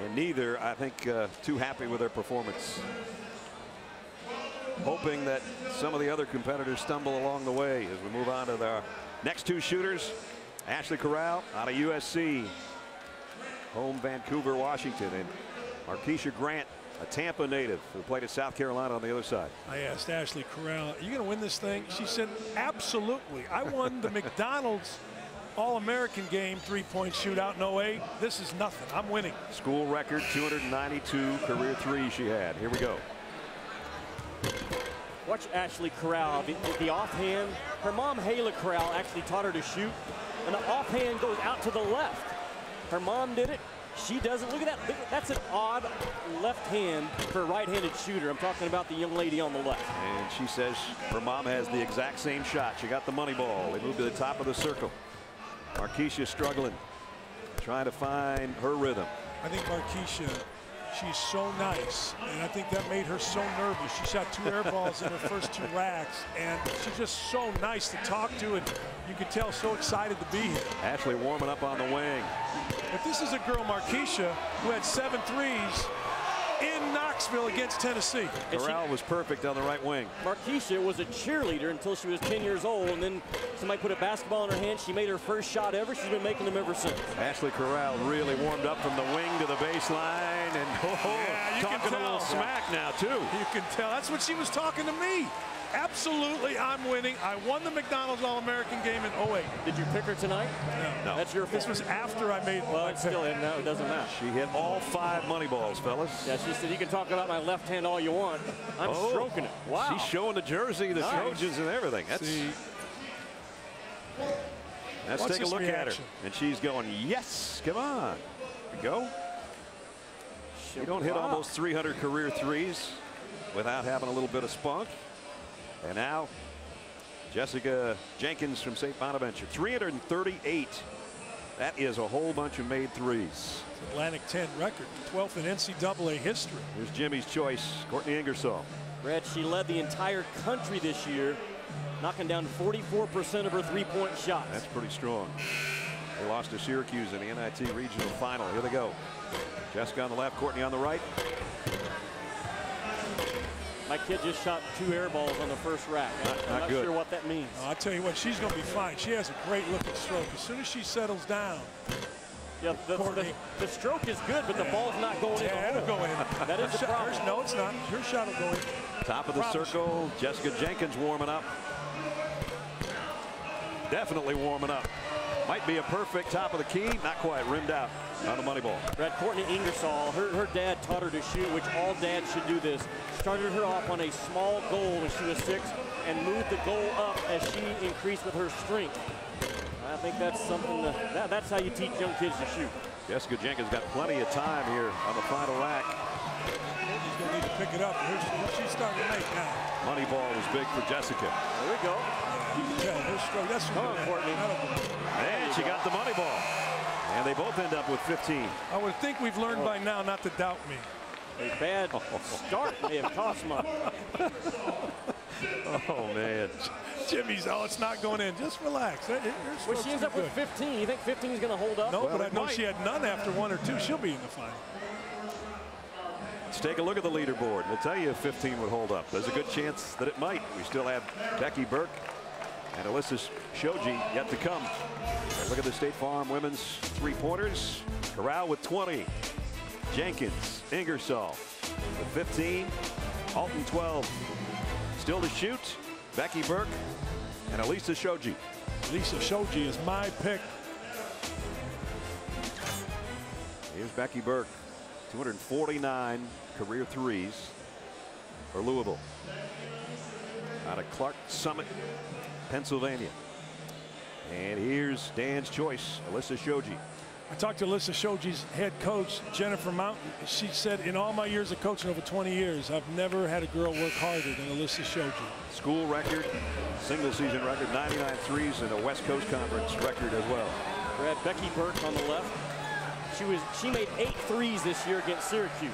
And neither, I think, too happy with their performance. Hoping that some of the other competitors stumble along the way as we move on to the next two shooters. Ashley Corral out of USC, home Vancouver, Washington, and Markeisha Grant, a Tampa native who played at South Carolina on the other side. I asked Ashley Corral, are you going to win this thing? She said, absolutely. I won the McDonald's All-American game 3-point shootout in 08. This is nothing. I'm winning. School record 292 career threes she had. Here we go. Watch Ashley Corral. The offhand, her mom, Hayla Corral, actually taught her to shoot. And the offhand goes out to the left. Her mom did it. She doesn't. Look at that. That's an odd left hand for a right-handed shooter. I'm talking about the young lady on the left. And she says her mom has the exact same shot. She got the money ball. They moved to the top of the circle. Markeisha struggling, trying to find her rhythm. I think Markeisha, she's so nice, and I think that made her so nervous. She shot 2 air balls in her first 2 racks, and she's just so nice to talk to, and you can tell so excited to be here. Ashley warming up on the wing. But this is a girl, Markeisha, who had 7 threes in Knoxville against Tennessee. Corral was perfect on the right wing. Markeisha was a cheerleader until she was 10 years old, and then somebody put a basketball in her hand. She made her first shot ever. She's been making them ever since. Ashley Corral really warmed up from the wing to the baseline, and yeah, talking a little smack now, too. You can tell. That's what she was talking to me. Absolutely, I'm winning. I won the McDonald's All-American game in 08. Did you pick her tonight? No. That's your fault. This was after I made Well, it's still in now. It doesn't matter. She hit all 5 money balls, fellas. Yeah, she said, you can talk about my left hand all you want. I'm stroking it. Wow. She's showing the jersey, the Trojans, and everything. Let's take a look at her. And she's going, yes, come on. Here we go. You don't hit almost 300 career threes without having a little bit of spunk. And now Jessica Jenkins from St. Bonaventure, 338. That is a whole bunch of made threes. It's Atlantic 10 record, 12th in NCAA history. Here's Jimmy's choice, Courtney Ingersoll. Brad, she led the entire country this year, knocking down 44% of her 3-point shots. That's pretty strong. They lost to Syracuse in the NIT regional final. Here they go. Jessica on the left, Courtney on the right. My kid just shot 2 air balls on the first rack. I'm not sure what that means. I'll tell you what, she's going to be fine. She has a great looking stroke. As soon as she settles down. Yeah, the stroke is good, but the ball's not going in. Yeah, it'll go in. That is the problem. No, it's not. Your shot will go in. Top of the circle, Jessica Jenkins warming up. Definitely warming up. Might be a perfect top of the key. Not quite. Rimmed out on the money ball. Brad, Courtney Ingersoll, her dad taught her to shoot, which all dads should do this. Started her off on a small goal when she was 6 and moved the goal up as she increased with her strength. I think that's something that's how you teach young kids to shoot. Jessica Jenkins got plenty of time here on the final rack. She's going to need to pick it up. She's starting to make now. Money ball was big for Jessica. There we go. You can tell her stroke. That's Come on, Courtney. And she got the money ball. And they both end up with 15. I would think we've learned by now not to doubt me. A bad start may have cost money. Oh, man. Jimmy's, it's not going in. Just relax. Well, she ends up with 15. You think 15 is going to hold up? No, but I know she had none after 1 or 2. She'll be in the final. Let's take a look at the leaderboard. We'll tell you if 15 would hold up. There's a good chance that it might. We still have Becky Burke and Alyssa Shoji yet to come. And look at the State Farm women's 3-pointers. Corral with 20. Jenkins, Ingersoll with 15. Alton 12. Still to shoot, Becky Burke and Alyssa Shoji. Alyssa Shoji is my pick. Here's Becky Burke, 249 career threes for Louisville. out of Clark Summit, Pennsylvania. And here's Dan's choice, Alyssa Shoji. I talked to Alyssa Shoji's head coach, Jennifer Mountain. She said, in all my years of coaching, over 20 years, I've never had a girl work harder than Alyssa Shoji. School record, single season record, 99 threes, and a West Coast Conference record as well. Brad, Becky Burke on the left. She made 8 threes this year against Syracuse.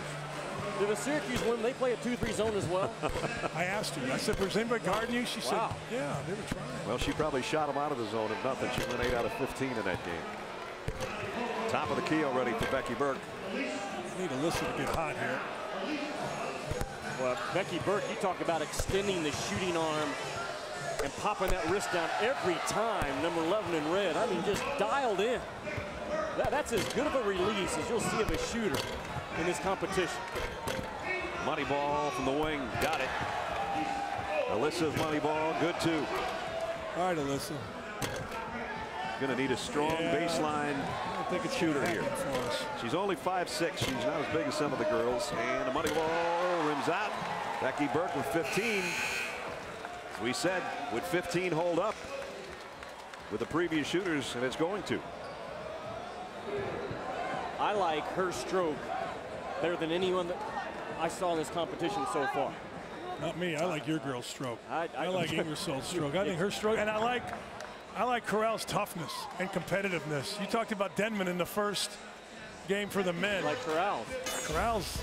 Did the Syracuse women, they play a 2-3 zone as well? I asked her. I said, was anybody guarding you? She said, yeah, they were trying. Well, she probably shot them out of the zone if nothing. She went 8 out of 15 in that game. Top of the key already for Becky Burke. Need Alyssa to get hot here. Well, Becky Burke, you talk about extending the shooting arm and popping that wrist down every time. Number 11 in red. I mean, just dialed in. That's as good of a release as you'll see of a shooter in this competition. Money ball from the wing. Got it. Alyssa's money ball. Good, too. All right, Alyssa. Going to need a strong baseline shooter here. She's only 5'6". She's not as big as some of the girls. And the money ball rims out. Becky Burke with 15. As we said, would 15 hold up with the previous shooters? And it's going to. I like her stroke better than anyone that I saw in this competition so far. Not me. I like your girl's stroke. I like Ingersoll's stroke. I think her stroke, and I like Corral's toughness and competitiveness. You talked about Denman in the first game for the men. Like Corral's.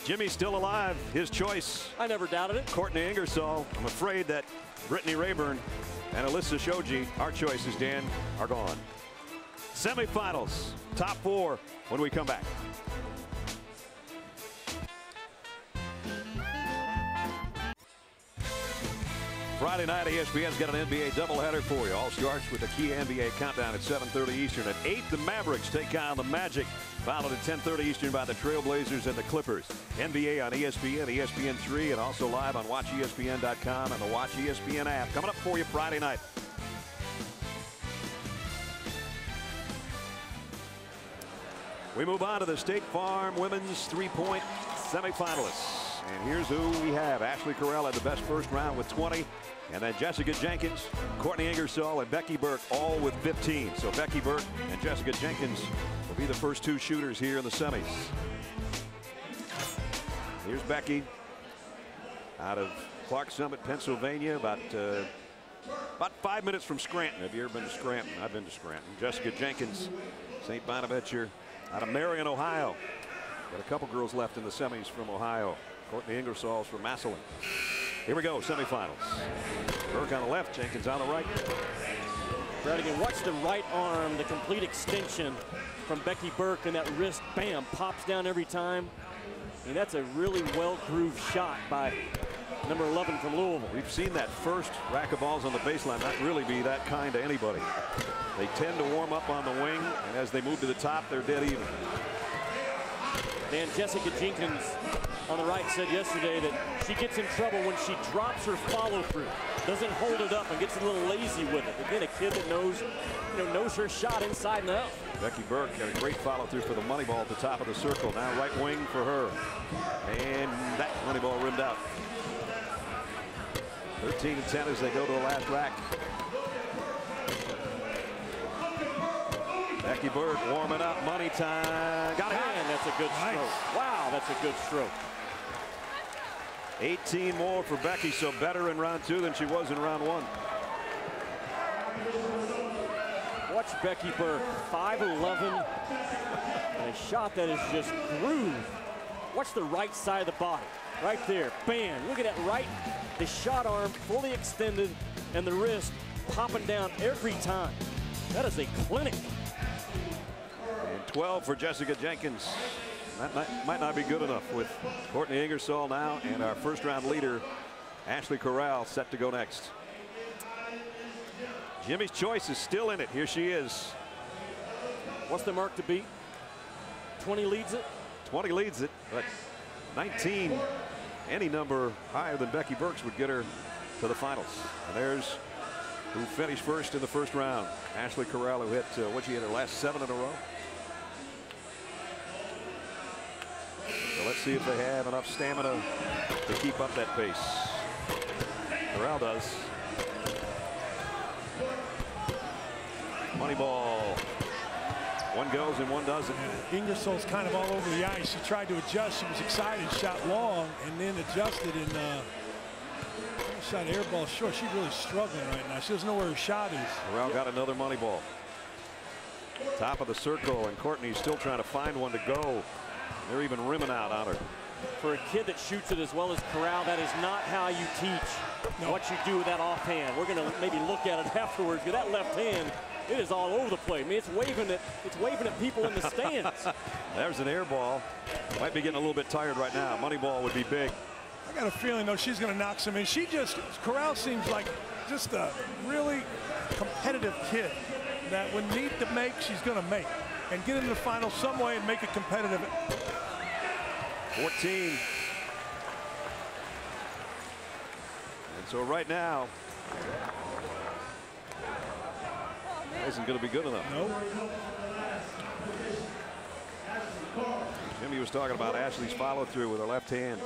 Jimmy's still alive. His choice. I never doubted it. Courtney Ingersoll. I'm afraid that Brittany Rayburn and Alyssa Shoji, our choices, Dan, are gone. Semifinals, top 4 when we come back. Friday night, ESPN's got an NBA doubleheader for you. All starts with the key NBA countdown at 7:30 Eastern. At 8, the Mavericks take on the Magic, followed at 10:30 Eastern by the Trailblazers and the Clippers. NBA on ESPN, ESPN3, and also live on WatchESPN.com and the Watch ESPN app. Coming up for you Friday night. We move on to the State Farm women's three-point semifinalists. And here's who we have. Ashley Corral had the best first round with 20. And then Jessica Jenkins, Courtney Ingersoll, and Becky Burke all with 15. So Becky Burke and Jessica Jenkins will be the first 2 shooters here in the semis. Here's Becky out of Clark Summit, Pennsylvania, about 5 minutes from Scranton. Have you ever been to Scranton? I've been to Scranton. Jessica Jenkins, St. Bonaventure, out of Marion, Ohio. Got a couple girls left in the semis from Ohio. Courtney Ingersoll's from Massillon. Here we go, semifinals. Burke on the left, Jenkins on the right. Brad, again, watch the right arm, the complete extension from Becky Burke, and that wrist, bam, pops down every time. I mean, that's a really well-grooved shot by number 11 from Louisville. We've seen that first rack of balls on the baseline not really be that kind to anybody. They tend to warm up on the wing, and as they move to the top, they're dead even. And Jessica Jenkins on the right said yesterday that she gets in trouble when she drops her follow-through, doesn't hold it up and gets a little lazy with it. Again, a kid that knows her shot inside and out. Becky Burke had a great follow-through for the money ball at the top of the circle. Now right wing for her. And that money ball rimmed out. 13 and 10 as they go to the last rack. Becky Burke warming up, money time. Got it. Man, that's a good stroke. Wow, that's a good stroke. 18 more for Becky, so better in round 2 than she was in round 1. Watch Becky Burke, 5'11", and a shot that is just grooved. Watch the right side of the body, right there, bam. Look at that right, the shot arm fully extended, and the wrist popping down every time. That is a clinic. And 12 for Jessica Jenkins. That might not be good enough with Courtney Ingersoll now, and our first round leader, Ashley Corral, set to go next. Jimmy's choice is still in it. Here she is. What's the mark to beat? 20 leads it? 20 leads it, but 19, any number higher than Becky Burke's would get her to the finals. And there's who finished first in the first round. Ashley Corral, who hit, what she hit her last 7 in a row. So let's see if they have enough stamina to keep up that pace. Corral does. Money ball. One goes and one doesn't. Ingersoll's kind of all over the ice. She tried to adjust. She was excited, shot long, and then adjusted and shot air ball short. She's really struggling right now. She doesn't know where her shot is. Corral got another money ball. Top of the circle, and Courtney's still trying to find one to go. They're even rimming out on her. For a kid that shoots it as well as Corral, that is not how you teach what you do with that offhand. We're going to maybe look at it afterwards. That left hand, it is all over the place. I mean, it's waving at people in the stands. There's an air ball. Might be getting a little bit tired right now. Money ball would be big. I got a feeling, though, she's going to knock some in. Corral seems like just a really competitive kid that when need to make, she's going to make. And get into the final some way and make it competitive. 14. And so right now, that isn't going to be good enough. Nope. Jimmy was talking about Ashley's follow through with her left hand.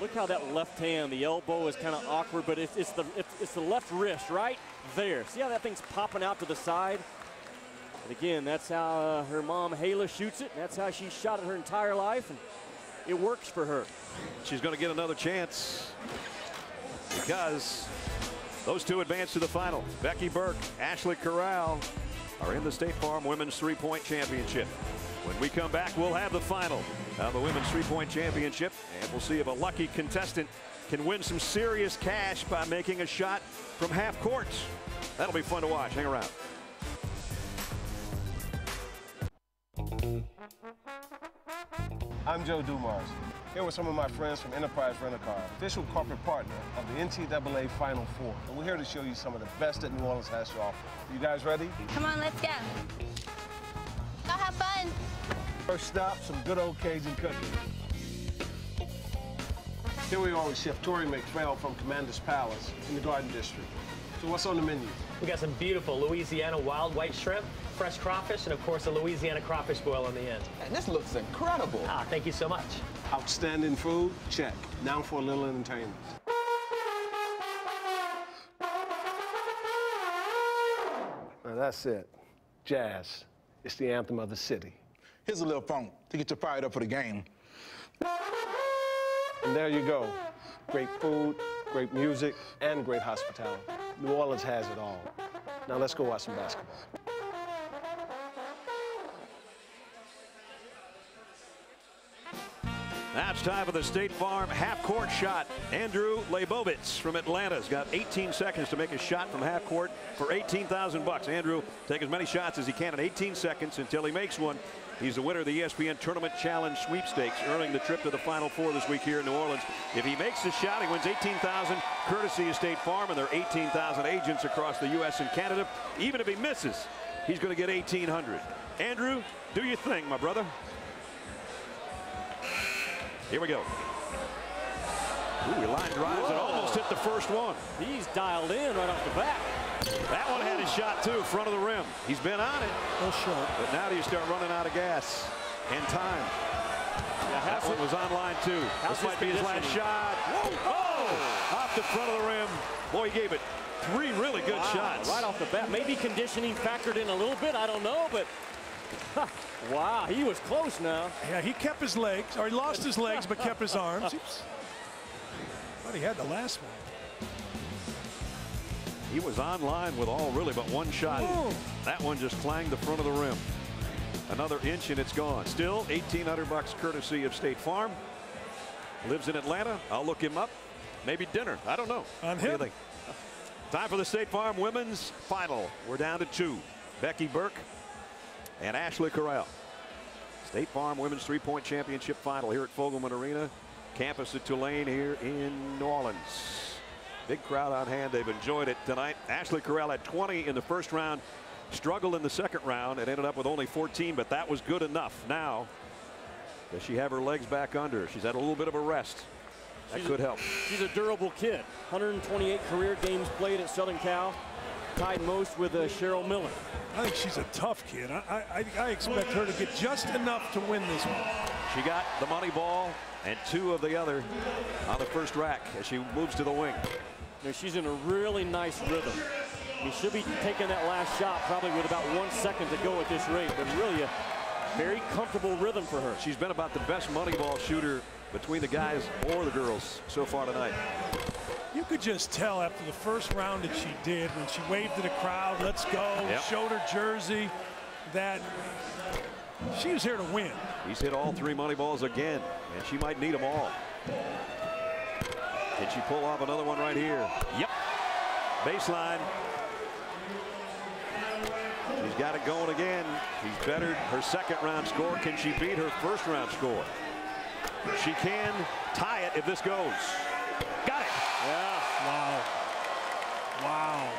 Look how that left hand, the elbow is kind of awkward, but it's the left wrist right there. See how that thing's popping out to the side? And again, that's how her mom, Hayla, shoots it. That's how she shot it her entire life, and it works for her. She's going to get another chance because those two advance to the final. Becky Burke, Ashley Corral are in the State Farm Women's Three-Point Championship. When we come back, we'll have the final of the Women's Three-Point Championship, and we'll see if a lucky contestant can win some serious cash by making a shot from half court. That'll be fun to watch. Hang around. I'm Joe Dumars, here with some of my friends from Enterprise Rent-A-Car, official corporate partner of the NCAA Final Four. And we're here to show you some of the best that New Orleans has to offer. You guys ready? Come on, let's go. Go have fun. First stop, some good old Cajun cooking. Here we are with Chef Tori McPhail from Commander's Palace in the Garden District. So what's on the menu? We got some beautiful Louisiana wild white shrimp, fresh crawfish, and of course a Louisiana crawfish boil on the end. And this looks incredible. Ah, thank you so much. Outstanding food? Check. Now for a little entertainment. Now that's it. Jazz. It's the anthem of the city. Here's a little funk to get you fired up for the game. And there you go. Great food, great music, and great hospitality. New Orleans has it all. Now let's go watch some basketball. Now it's time for the State Farm half-court shot. Andrew Leibovitz from Atlanta's got 18 seconds to make a shot from half court for $18,000. Andrew, take as many shots as he can in 18 seconds until he makes one. He's the winner of the ESPN Tournament Challenge Sweepstakes, earning the trip to the Final Four this week here in New Orleans. If he makes the shot, he wins $18,000, courtesy of State Farm and their 18,000 agents across the U.S. and Canada. Even if he misses, he's going to get $1,800. Andrew, do your thing, my brother. Here we go. Ooh, he line drives and almost hit the first one. He's dialed in right off the bat. That one had his shot too, front of the rim. He's been on it. No short. But now do you start running out of gas and time? Yeah, that one was on line too. This might be his last shot. Whoa! Oh! Off the front of the rim. Boy, he gave it 3 really good shots. Right off the bat. Maybe conditioning factored in a little bit. I don't know, but wow, he was close now. Yeah, he kept his legs, or he lost his legs, but kept his arms. Thought he had the last one. He was on line with all really but one shot. Ooh. That one just clanged the front of the rim. Another inch and it's gone. Still $1,800 courtesy of State Farm. Lives in Atlanta. I'll look him up. Maybe dinner. I don't know. On him. Time for the State Farm Women's Final. We're down to 2. Becky Burke and Ashley Corral. State Farm Women's Three-Point Championship Final here at Fogelman Arena. Campus at Tulane here in New Orleans. Big crowd on hand. They've enjoyed it tonight. Ashley Corral had 20 in the first round. Struggled in the second round and ended up with only 14, but that was good enough. Now, does she have her legs back under? She's had a little bit of a rest. That could help. She's a durable kid. 128 career games played at Southern Cal. Tied most with Cheryl Miller. I think she's a tough kid. I expect her to get just enough to win this one. She got the money ball and 2 of the other on the first rack as she moves to the wing. You know, she's in a really nice rhythm. He should be taking that last shot probably with about 1 second to go at this rate, but really a very comfortable rhythm for her. She's been about the best money ball shooter between the guys or the girls so far tonight. You could just tell after the first round that she did, when she waved to the crowd, let's go, showed her jersey, that she was here to win. He's hit all 3 money balls again, and she might need them all. Can she pull off another one right here? Yep. Baseline. She's got it going again. She's bettered her second round score. Can she beat her first round score? She can tie it if this goes. Got it. Yeah. Wow. Wow.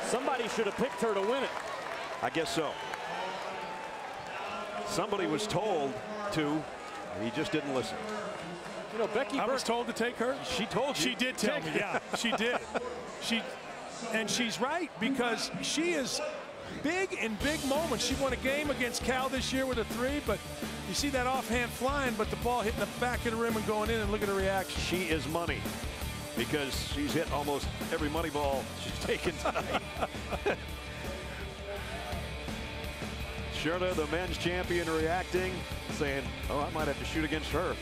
Somebody should have picked her to win it. I guess so. Somebody was told to, and he just didn't listen. You know, Becky I was told to take her. She told you. She did tell me, yeah, she did. And she's right, because she is big in big moments. She won a game against Cal this year with a 3, but you see that offhand flying, but the ball hitting the back of the rim and going in, and look at her reaction. She is money, because she's hit almost every money ball she's taken tonight. Sherna, the men's champion, reacting, saying, oh, I might have to shoot against her.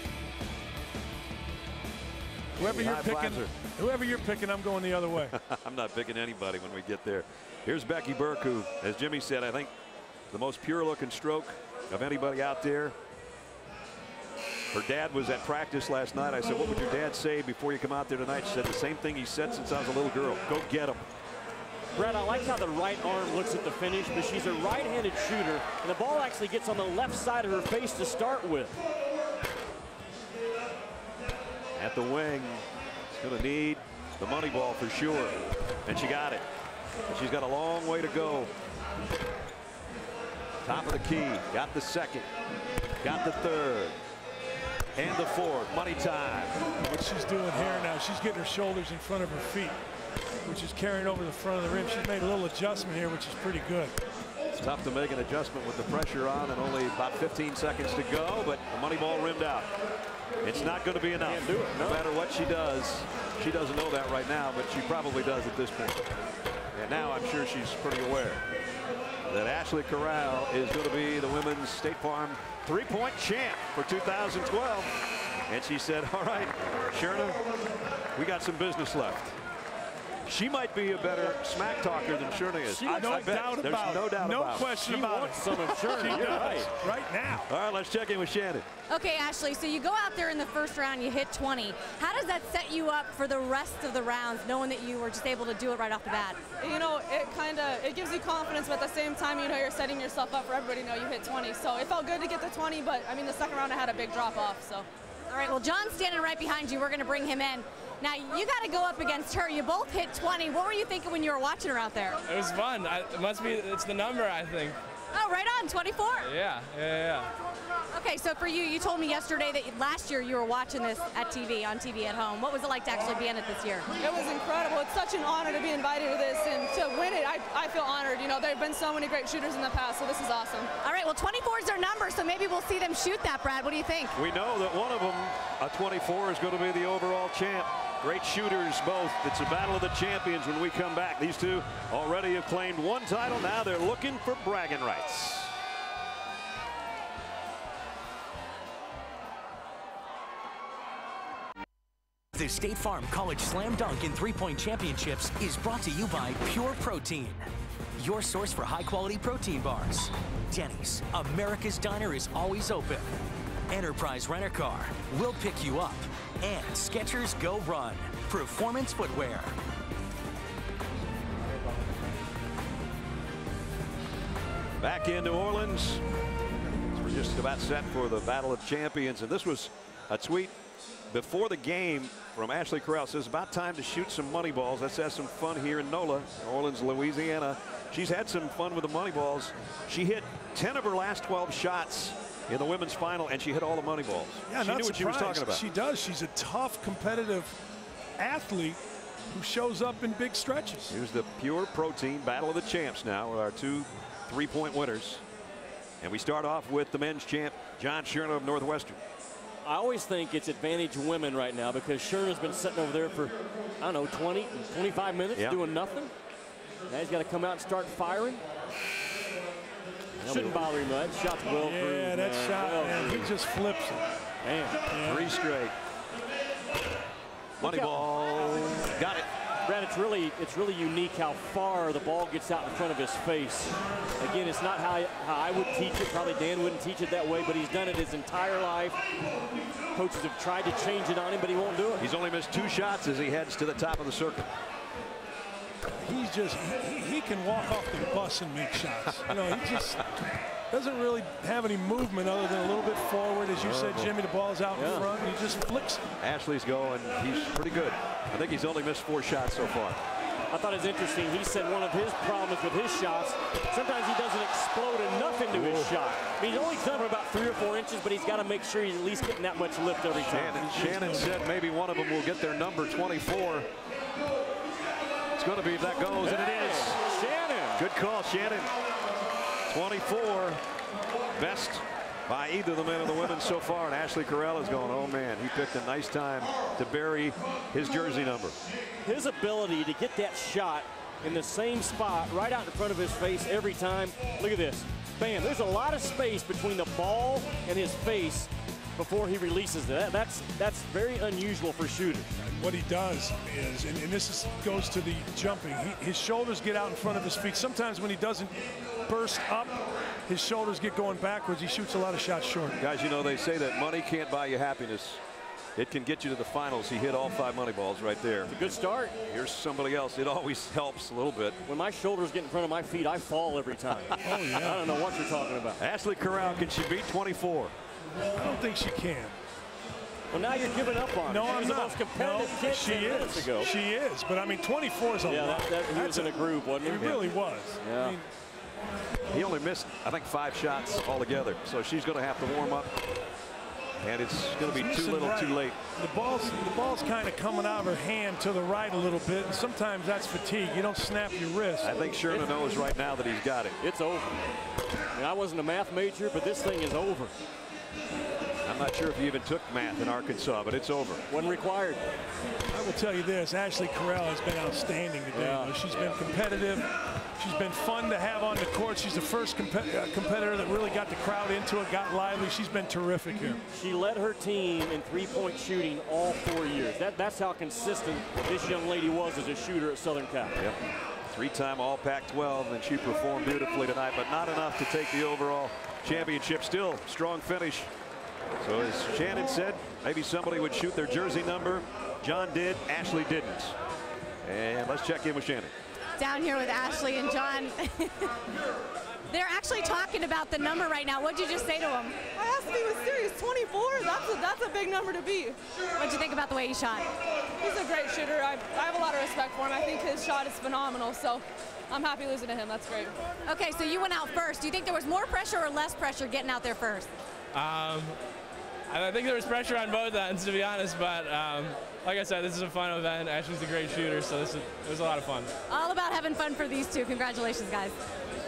Whoever you're picking, I'm going the other way. I'm not picking anybody when we get there. Here's Becky Burke, who, as Jimmy said, I think the most pure looking stroke of anybody out there. Her dad was at practice last night. I said, what would your dad say before you come out there tonight? She said the same thing he said since I was a little girl. Go get him. Brad, I like how the right arm looks at the finish, but she's a right-handed shooter, and the ball actually gets on the left side of her face to start with. At the wing, she's going to need the money ball for sure, and she got it. And she's got a long way to go. Top of the key, got the second, got the third, and the fourth. Money time. What she's doing here now, she's getting her shoulders in front of her feet, which is carrying over the front of the rim. She's made a little adjustment here, which is pretty good. It's tough to make an adjustment with the pressure on and only about 15 seconds to go, but the money ball rimmed out. It's not going to be enough. Can't do it, no. No matter what she does. She doesn't know that right now, but she probably does at this point. And now I'm sure she's pretty aware that Ashley Corral is going to be the women's State Farm three-point champ for 2012. And she said, all right, Sherna, we got some business left. She might be a better smack talker than Sherna is. No doubt about it. No doubt no about it. question about it. Some of Sherna. She does right now. All right, let's check in with Shannon. Okay, Ashley, so you go out there in the first round, you hit 20. How does that set you up for the rest of the rounds, knowing that you were just able to do it right off the bat? You know, it gives you confidence, but at the same time, you know, you're setting yourself up for everybody to know you hit 20. So it felt good to get the 20, but I mean, the second round I had a big drop off. So. All right, well, John's standing right behind you. We're going to bring him in. Now, you got to go up against her. You both hit 20. What were you thinking when you were watching her out there? It was fun. It's the number, I think. Oh, right on, 24. Yeah. Okay, so for you, you told me yesterday that last year you were watching this on TV at home. What was it like to actually be in it this year? It was incredible. It's such an honor to be invited to this, and to win it, I feel honored. You know, there have been so many great shooters in the past, so this is awesome. All right, well, 24 is their number, so maybe we'll see them shoot that, Brad. What do you think? We know that one of them, a 24, is going to be the overall champ. Great shooters both. It's a battle of the champions when we come back. These two already have claimed one title. Now they're looking for bragging rights. The State Farm College Slam Dunk and Three-Point Championships is brought to you by Pure Protein, your source for high-quality protein bars. Denny's, America's Diner, is always open. Enterprise Rent-A-Car will pick you up. And Skechers Go Run, performance footwear. Back in New Orleans. We're just about set for the Battle of Champions. And this was a tweet before the game from Ashley Corral. Says about time to shoot some money balls. Let's have some fun here in NOLA, New Orleans, Louisiana. She's had some fun with the money balls. She hit 10 of her last 12 shots in the women's final, and she hit all the money balls. Yeah, she knew what she was talking about. She does. She's a tough, competitive athlete who shows up in big stretches. Here's the Pure Protein Battle of the Champs now with our two three-point winners. And we start off with the men's champ, John Sherna of Northwestern. I always think it's advantage women right now because Sherman's been sitting over there for, I don't know, 20, 25 minutes doing nothing. Now he's got to come out and start firing. Shouldn't bother him much. Shot's well through. Yeah, that shot, man, he just flips it. Man. 3 straight. Money ball. Got it. Brad, it's really unique how far the ball gets out in front of his face. Again, it's not how I would teach it. Probably Dan wouldn't teach it that way, but he's done it his entire life. Coaches have tried to change it on him, but he won't do it. He's only missed 2 shots as he heads to the top of the circle. He's just, he can walk off the bus and make shots. You know, he just doesn't really have any movement other than a little bit forward. As you said, Jimmy, the ball's out in front, and he just flicks it. Ashley's going. He's pretty good. I think he's only missed 4 shots so far. I thought it was interesting. He said one of his problems with his shots, sometimes he doesn't explode enough into his shot. I mean, he's only done about 3 or 4 inches, but he's got to make sure he's at least getting that much lift every time. Shannon said maybe one of them will get their number 24. It's going to be if that goes, and it is. Shannon. Good call, Shannon. 24. Best by either the men or the women so far. And Ashley Carell is going, oh, man, he picked a nice time to bury his jersey number. His ability to get that shot in the same spot right out in front of his face every time. Look at this. Bam. There's a lot of space between the ball and his face before he releases it. That's very unusual for shooters. What he does is, and this goes to the jumping, his shoulders get out in front of his feet. Sometimes when he doesn't burst up, his shoulders get going backwards. He shoots a lot of shots short. Guys, you know, they say that money can't buy you happiness. It can get you to the finals. He hit all 5 money balls right there. It's a good start. Here's somebody else. It always helps a little bit. When my shoulders get in front of my feet, I fall every time. Oh, yeah. I don't know what you're talking about. Ashley Corral, can she beat 24? I don't think she can. Well, now you're giving up on her. No, I'm the not. most competitive kid she 10 minutes ago. She is. But, I mean, 24 is a lot. He was in a groove, wasn't he? He really was. Yeah. I mean, he only missed, I think, 5 shots altogether. So she's going to have to warm up. And it's going to be too little, too late. The ball's kind of coming out of her hand to the right a little bit, and sometimes that's fatigue. You don't snap your wrist. I think Sherman knows right now that he's got it. It's over. I mean, I wasn't a math major, but this thing is over. I'm not sure if you even took math in Arkansas, but it's over. Wasn't required. I will tell you this, Ashley Corral has been outstanding today. Yeah. She's been competitive. She's been fun to have on the court. She's the first competitor that really got the crowd into it, got lively. She's been terrific here. She led her team in 3-point shooting all 4 years. That's how consistent this young lady was as a shooter at Southern Cal. Yep. 3-time All Pac-12, and she performed beautifully tonight, but not enough to take the overall championship. Still, strong finish. So as Shannon said, maybe somebody would shoot their jersey number. John did, Ashley didn't. And let's check in with Shannon. Down here with Ashley and John. They're actually talking about the number right now. What'd you just say to him? I asked if he was serious. 24? That's a big number to beat. What'd you think about the way he shot? He's a great shooter. I have a lot of respect for him. I think his shot is phenomenal, so I'm happy losing to him. That's great. Okay, so you went out first. Do you think there was more pressure or less pressure getting out there first? I think there was pressure on both ends, to be honest, but like I said, this is a fun event. Ashley's a great shooter, so it was a lot of fun. All about having fun for these two. Congratulations, guys.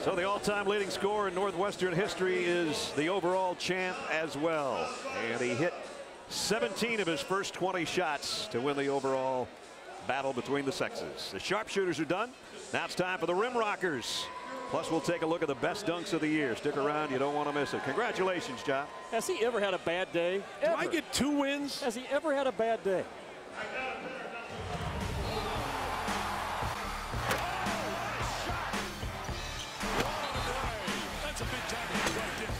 So the all-time leading scorer in Northwestern history is the overall champ as well. And he hit 17 of his first 20 shots to win the overall battle between the sexes. The sharpshooters are done. Now it's time for the rim rockers. Plus, we'll take a look at the best dunks of the year. Stick around. You don't want to miss it. Congratulations, John. Has he ever had a bad day? Ever? Do I get 2 wins? Has he ever had a bad day? That's a big tackle right there.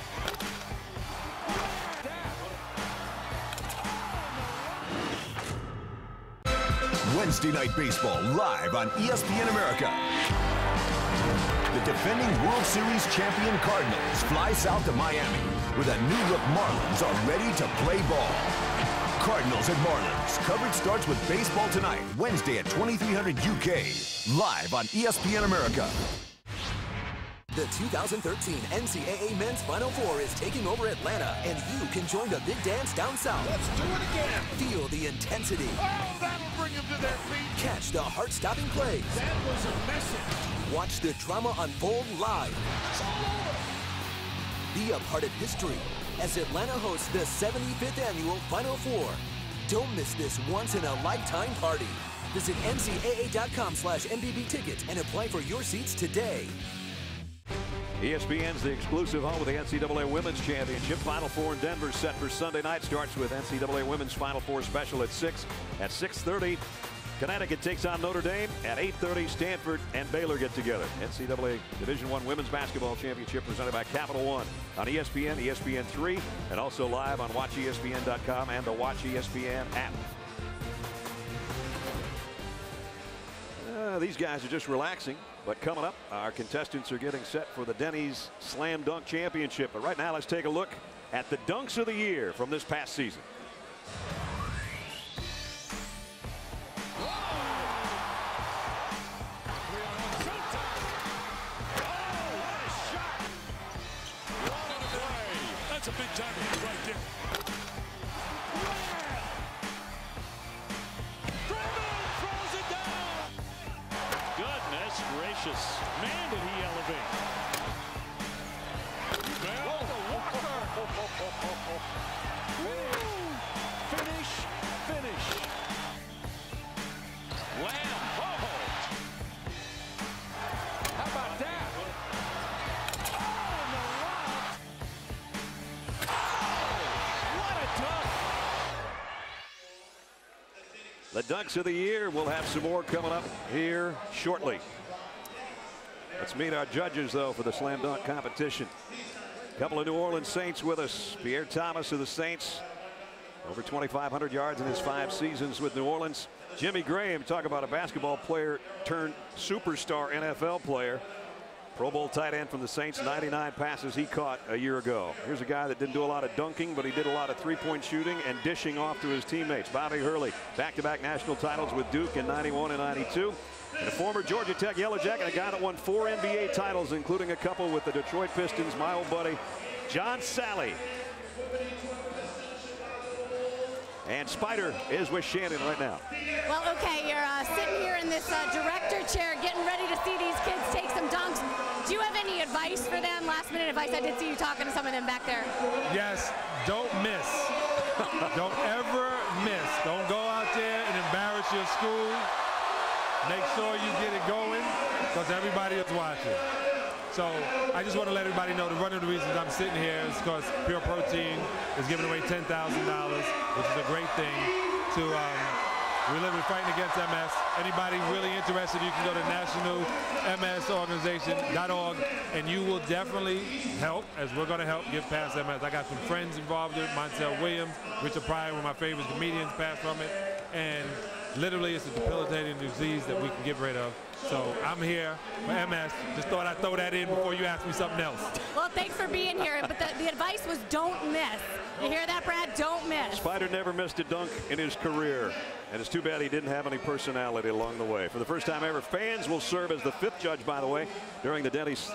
Wednesday Night Baseball live on ESPN America. The defending World Series champion Cardinals fly south to Miami where the new-look Marlins are ready to play ball. Cardinals at Marlins. Coverage starts with Baseball Tonight, Wednesday at 2300 UK. Live on ESPN America. The 2013 NCAA Men's Final Four is taking over Atlanta, and you can join the big dance down south. Let's do it again. Feel the intensity. Oh, that'll bring them to their feet. Catch the heart-stopping plays. That was a message. Watch the drama unfold live. It's all over. Be a part of history. as Atlanta hosts the 75th annual Final Four. Don't miss this once-in-a-lifetime party. Visit ncaa.com/MBB tickets and apply for your seats today. ESPN's the exclusive home of the NCAA Women's Championship. Final Four in Denver set for Sunday night. Starts with NCAA Women's Final Four special at 6. At 6:30, Connecticut takes on Notre Dame. At 8:30, Stanford and Baylor get together. NCAA Division I Women's Basketball Championship presented by Capital One on ESPN, ESPN3, and also live on WatchESPN.com and the Watch ESPN app. These guys are just relaxing. But coming up, our contestants are getting set for the Denny's Slam Dunk Championship. But right now, let's take a look at the dunks of the year from this past season. That's a big time hit right there. Gracious. Man, did he elevate. Finish, finish. Lamb. Oh. How about that? Oh, no rock. Oh, what a dunk. The dunks of the year. We'll have some more coming up here shortly. Let's meet our judges, though, for the slam dunk competition. A couple of New Orleans Saints with us. Pierre Thomas of the Saints, over 2,500 yards in his 5 seasons with New Orleans. Jimmy Graham, talk about a basketball player turned superstar NFL player. Pro Bowl tight end from the Saints, 99 passes he caught a year ago. Here's a guy that didn't do a lot of dunking, but he did a lot of three-point shooting and dishing off to his teammates. Bobby Hurley, back-to-back national titles with Duke in 91 and 92. And a former Georgia Tech Yellow Jacket, a guy that won 4 NBA titles, including a couple with the Detroit Pistons, my old buddy, John Sally. And Spider is with Shannon right now. Well, okay, you're sitting here in this director chair getting ready to see these kids take some dunks. Do you have any advice for them, last-minute advice? I did see you talking to some of them back there. Yes, don't miss. Don't ever miss. Don't go out there and embarrass your school. Make sure you get it going because everybody is watching. So I just want to let everybody know that one of the reasons I'm sitting here is because Pure Protein is giving away $10,000, which is a great thing to we're fighting against MS. Anybody really interested, you can go to nationalmsorganization.org and you will definitely help, as we're going to help get past MS. I got some friends involved in it, Montel Williams, Richard Pryor, one of my favorite comedians, passed from it. And literally, it's a debilitating disease that we can get rid of. So I'm here for MS. Just thought I'd throw that in before you ask me something else. Well, thanks for being here. But the advice was don't miss. You hear that, Brad? Don't miss. Spider never missed a dunk in his career. And it's too bad he didn't have any personality along the way. For the first time ever, fans will serve as the 5th judge, by the way, during the Denny's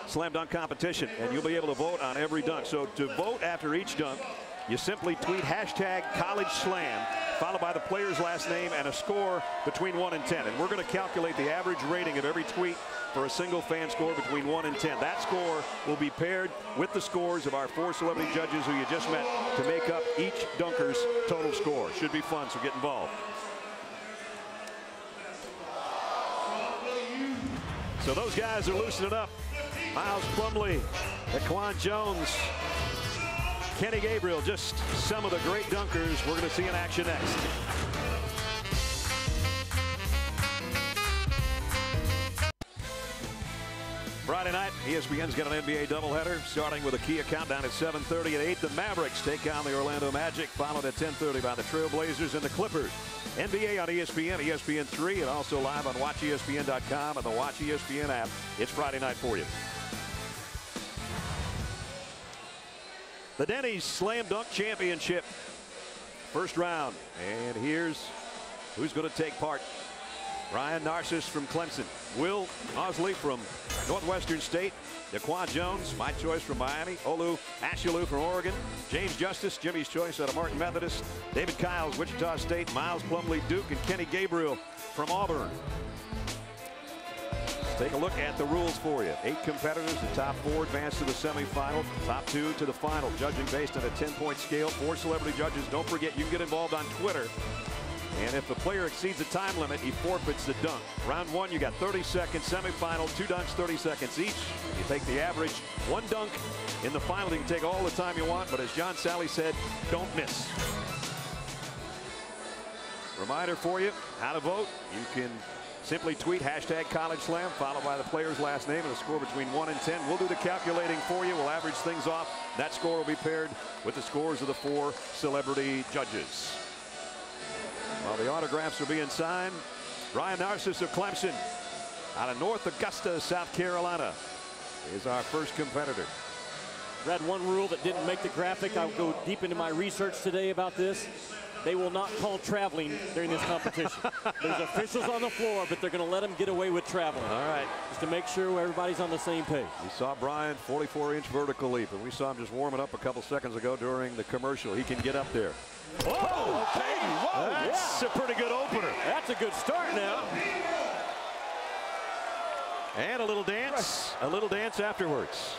Slam Dunk competition. And you'll be able to vote on every dunk. So to vote after each dunk, you simply tweet #CollegeSlam, followed by the player's last name and a score between 1 and 10. And we're going to calculate the average rating of every tweet for a single fan score between 1 and 10. That score will be paired with the scores of our 4 celebrity judges who you just met to make up each dunker's total score. Should be fun, so get involved. So those guys are loosening up. Miles Plumlee, Daquan Jones, Kenny Gabriel, just some of the great dunkers we're going to see in action next. Friday night, ESPN's got an NBA doubleheader starting with a Kia countdown at 7:30. At 8, the Mavericks take on the Orlando Magic, followed at 10:30 by the Trailblazers and the Clippers. NBA on ESPN, ESPN3, and also live on WatchESPN.com and the Watch ESPN app. It's Friday night for you. The Denny's Slam Dunk Championship, first round. And here's who's going to take part. Ryan Narcisse from Clemson. Will Mosley from Northwestern State. Daquan Jones, my choice from Miami. Olu Ashelu from Oregon. James Justice, Jimmy's choice out of Martin Methodist. David Kiles, Wichita State. Miles Plumlee, Duke. And Kenny Gabriel from Auburn. Take a look at the rules for you. 8 competitors. The top 4 advance to the semifinal. Top 2 to the final. Judging based on a 10-point scale. 4 celebrity judges. Don't forget, you can get involved on Twitter. And if the player exceeds the time limit, he forfeits the dunk. Round 1, you got 30 seconds. Semifinal, 2 dunks, 30 seconds each. You take the average. 1 dunk in the final. You can take all the time you want, but as John Sally said, don't miss. Reminder for you, how to vote. You can simply tweet #CollegeSlam, followed by the player's last name and a score between 1 and 10. We'll do the calculating for you. We'll average things off. That score will be paired with the scores of the 4 celebrity judges. While the autographs are being signed, Brian Narcisse of Clemson, out of North Augusta, South Carolina, is our first competitor. Read one rule that didn't make the graphic. I'll go deep into my research today about this. They will not call traveling during this competition. There's officials on the floor, but they're going to let them get away with traveling. All right. Just to make sure everybody's on the same page. We saw Brian 44-inch vertical leap, and we saw him just warming up a couple seconds ago during the commercial. He can get up there. Whoa! Okay. Whoa! That's a pretty good opener. That's a good start now. And a little dance. A little dance afterwards.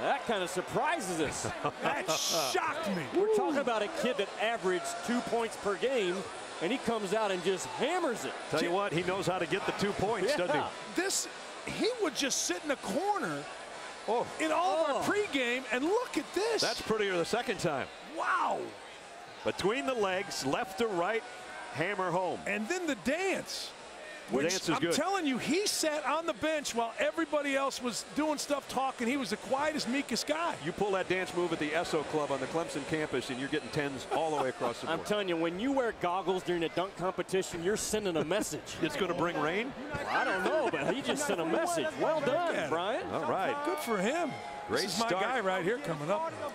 That kind of surprises us. That shocked me. We're talking about a kid that averaged 2 points per game, and he comes out and just hammers it. Tell you what, he knows how to get the 2 points, doesn't he? He would just sit in the corner in all of our pregame, and look at this. That's prettier the second time. Wow. Between the legs, left to right, hammer home. And then the dance. The dance is good. I'm telling you, he sat on the bench while everybody else was doing stuff, talking. He was the quietest, meekest guy. You pull that dance move at the Esso Club on the Clemson campus, and you're getting 10s all the way across the board. I'm telling you, when you wear goggles during a dunk competition, you're sending a message. It's going to bring rain? I don't know, but he just sent a message. Well done, Brian. All right. Good for him. Great this is start. my guy right here coming up. I'm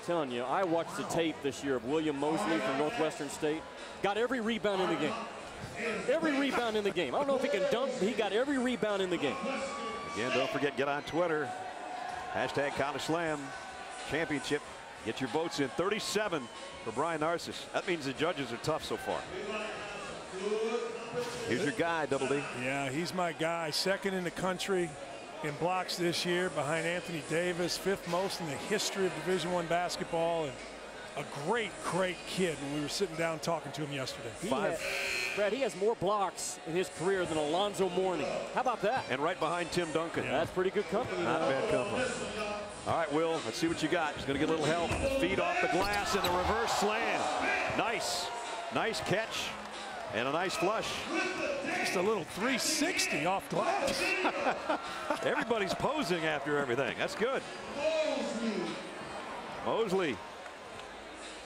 telling you, I watched the tape this year of William Mosley from Northwestern State. Got every rebound in the game. Every rebound in the game. I don't know if he can dunk, but he got every rebound in the game. Again, don't forget, get on Twitter. #CollegeSlam championship. Get your votes in. 37 for Brian Narcisse. That means the judges are tough so far. Here's your guy, Double D. Yeah, he's my guy. Second in the country in blocks this year behind Anthony Davis. 5th most in the history of Division I basketball. And a great, great kid when we were sitting down talking to him yesterday. Brad, he has more blocks in his career than Alonzo Mourning. How about that? And right behind Tim Duncan. Yeah. That's pretty good company. Not bad company. All right, Will, let's see what you got. He's going to get a little help. Feet off the glass and the reverse slam. Nice. Nice catch and a nice flush. Just a little 360 off glass. Everybody's posing after everything. That's good. Mosley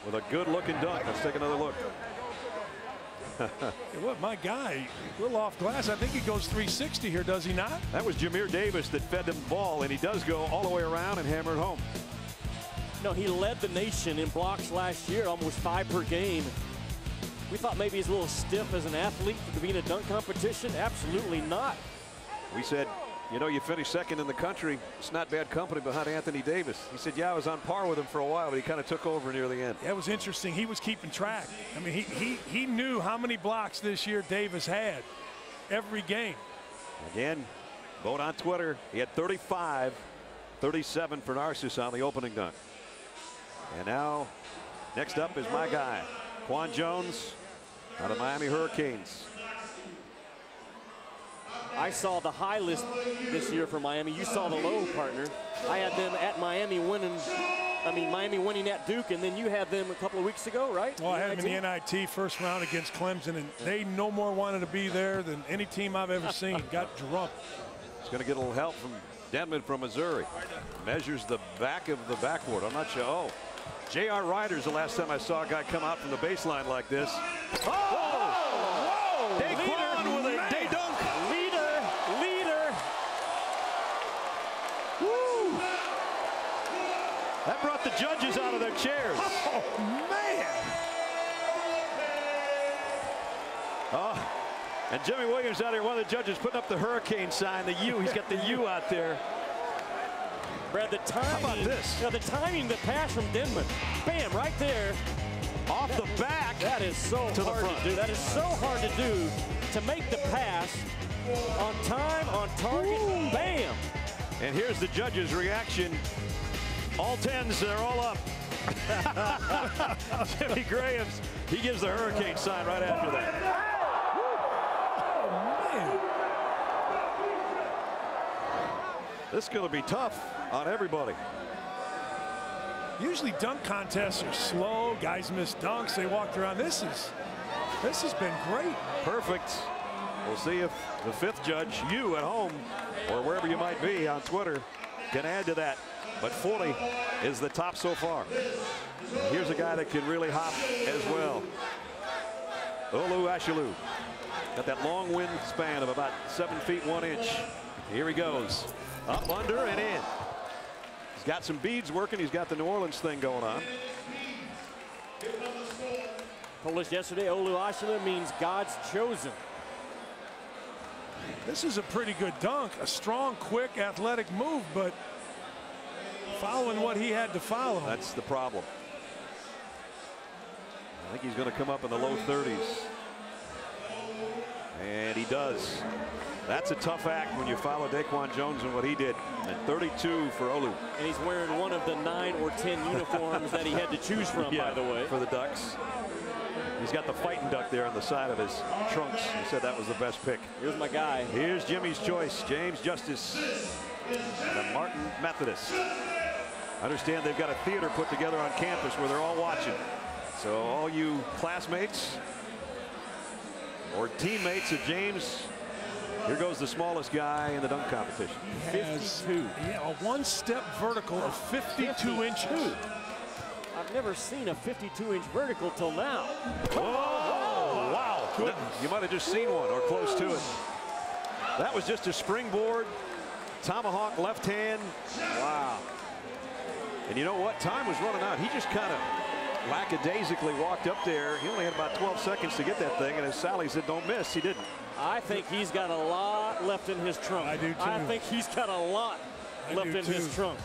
with a good-looking dunk. Let's take another look. What, my guy, a little off glass. I think he goes 360 here, does he not? That was Jameer Davis that fed him the ball, and he does go all the way around and hammer it home. No, he led the nation in blocks last year, almost 5 per game. We thought maybe he's a little stiff as an athlete to be in a dunk competition. Absolutely not. We said, you know, you finished second in the country. It's not bad company behind Anthony Davis. He said, yeah, I was on par with him for a while, but he kind of took over near the end. That was interesting. He was keeping track. I mean, he knew how many blocks this year Davis had every game. Again, vote on Twitter. He had 35, 37 for Narcisse on the opening dunk. And now, next up is my guy, Quan Jones out of Miami Hurricanes. I saw the high list this year for Miami. You saw the low, partner. I had them at Miami winning. I mean, Miami winning at Duke, and then you had them a couple of weeks ago, right? Well, I had them in the NIT first round against Clemson, and they no more wanted to be there than any team I've ever seen. Got drunk. He's going to get a little help from Denman from Missouri. Measures the back of the backboard. I'm not sure. Oh, J.R. Ryder's the last time I saw a guy come out from the baseline like this. Oh! Whoa! Daquan with a day dunk. Leader. Woo! That brought the judges out of their chairs. Oh, man! Oh, and Jimmy Williams out here, one of the judges putting up the hurricane sign, the U. He's got the U out there. Brad, the timing. How about this? You know, the timing, the pass from Denman. Bam, right there. Off the back. That is so to hard the front. to do. That is so hard to do, to make the pass on time, on target. Ooh. Bam. And here's the judge's reaction. All 10s, they're all up. Jimmy Graham's, he gives the hurricane sign right after that. Oh, man. This is going to be tough on everybody. Usually dunk contests are slow. Guys miss dunks. They walked around. This has been great. Perfect. We'll see if the fifth judge, you at home or wherever you might be on Twitter, can add to that. But 40 is the top so far. And here's a guy that can really hop as well. Olu Ashalu. Got that long wingspan of about 7 feet 1 inch. Here he goes. Up, under, and in. He's got some beads working. He's got the New Orleans thing going on. Told us yesterday, Olu Ashalu means God's chosen. This is a pretty good dunk. A strong, quick, athletic move, but following what he had to follow. That's the problem. I think he's going to come up in the low 30s. And he does. That's a tough act when you follow Daquan Jones and what he did. And 32 for Olu. And he's wearing one of the 9 or 10 uniforms that he had to choose from, by the way. For the Ducks. He's got the fighting duck there on the side of his trunks. He said that was the best pick. Here's my guy. Here's Jimmy's choice. James Justice, the Martin Methodist. I understand they've got a theater put together on campus where they're all watching. So all you classmates or teammates of James, here goes the smallest guy in the dunk competition. He has 52. Yeah, a one-step vertical of 52 inches. I've never seen a 52-inch vertical till now. Whoa! Wow! Goodness. You might have just seen one or close to it. That was just a springboard, tomahawk left hand. Wow! And you know what? Time was running out. He just kind of lackadaisically walked up there. He only had about 12 seconds to get that thing, and as Sally said, don't miss, he didn't. I think he's got a lot left in his trunk. I do too. I think he's got a lot left in his trunk.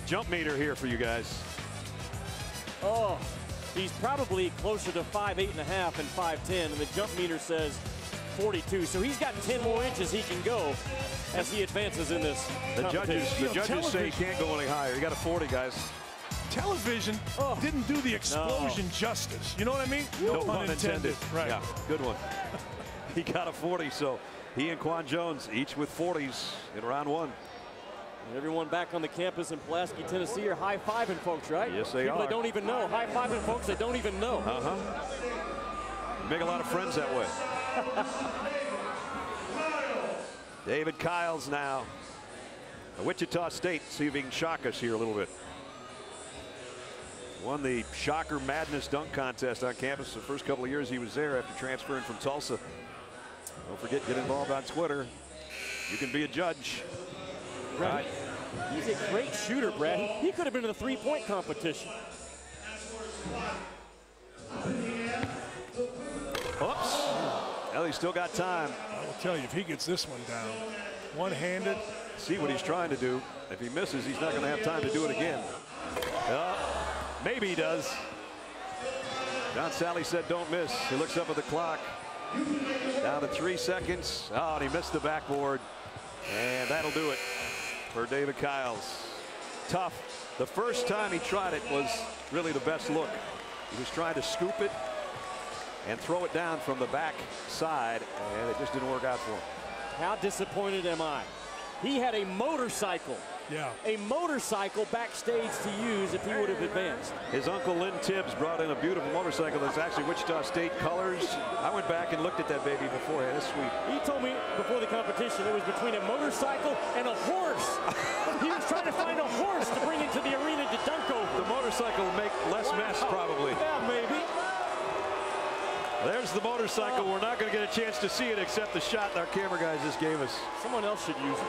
Jump meter here for you guys. Oh, he's probably closer to 5'8.5" and 5'10", and the jump meter says 42. So he's got 10 more inches he can go as he advances in this competition. The judges say he can't go any higher. He got a 40, guys. Television didn't do the explosion justice. You know what I mean? No pun intended. Right. Yeah, good one. He got a 40, so he and Quan Jones each with 40s in round 1. And everyone back on the campus in Pulaski, Tennessee are high-fiving folks, right? Yes, they People are. that don't even know. High-fiving folks that don't even know. Make a lot of friends that way. David Kiles now. Wichita State, see if he can shock us here a little bit. Won the Shocker Madness dunk contest on campus the first couple of years he was there after transferring from Tulsa. Don't forget, get involved on Twitter. You can be a judge. Right. He's a great shooter, Brad. He could have been in the three-point competition. Oops. Well, he's still got time. I will tell you, if he gets this one down, one-handed. See what he's trying to do. If he misses, he's not going to have time to do it again. Maybe he does. John Sally said don't miss. He looks up at the clock. Down to 3 seconds. Oh, and he missed the backboard. And that'll do it for David Kiles. Tough. The first time he tried it was really the best look. He was trying to scoop it and throw it down from the back side, and it just didn't work out for him. How disappointed am I? He had a motorcycle. Yeah. A motorcycle backstage to use if he would have advanced. His uncle Lynn Tibbs brought in a beautiful motorcycle that's actually Wichita State colors. I went back and looked at that baby beforehand. It's sweet. He told me before the competition it was between a motorcycle and a horse. He was trying to find a horse to bring into the arena to dunk over. The motorcycle will make less mess, probably. Yeah, maybe. There's the motorcycle. We're not going to get a chance to see it except the shot our camera guys just gave us. Someone else should use it.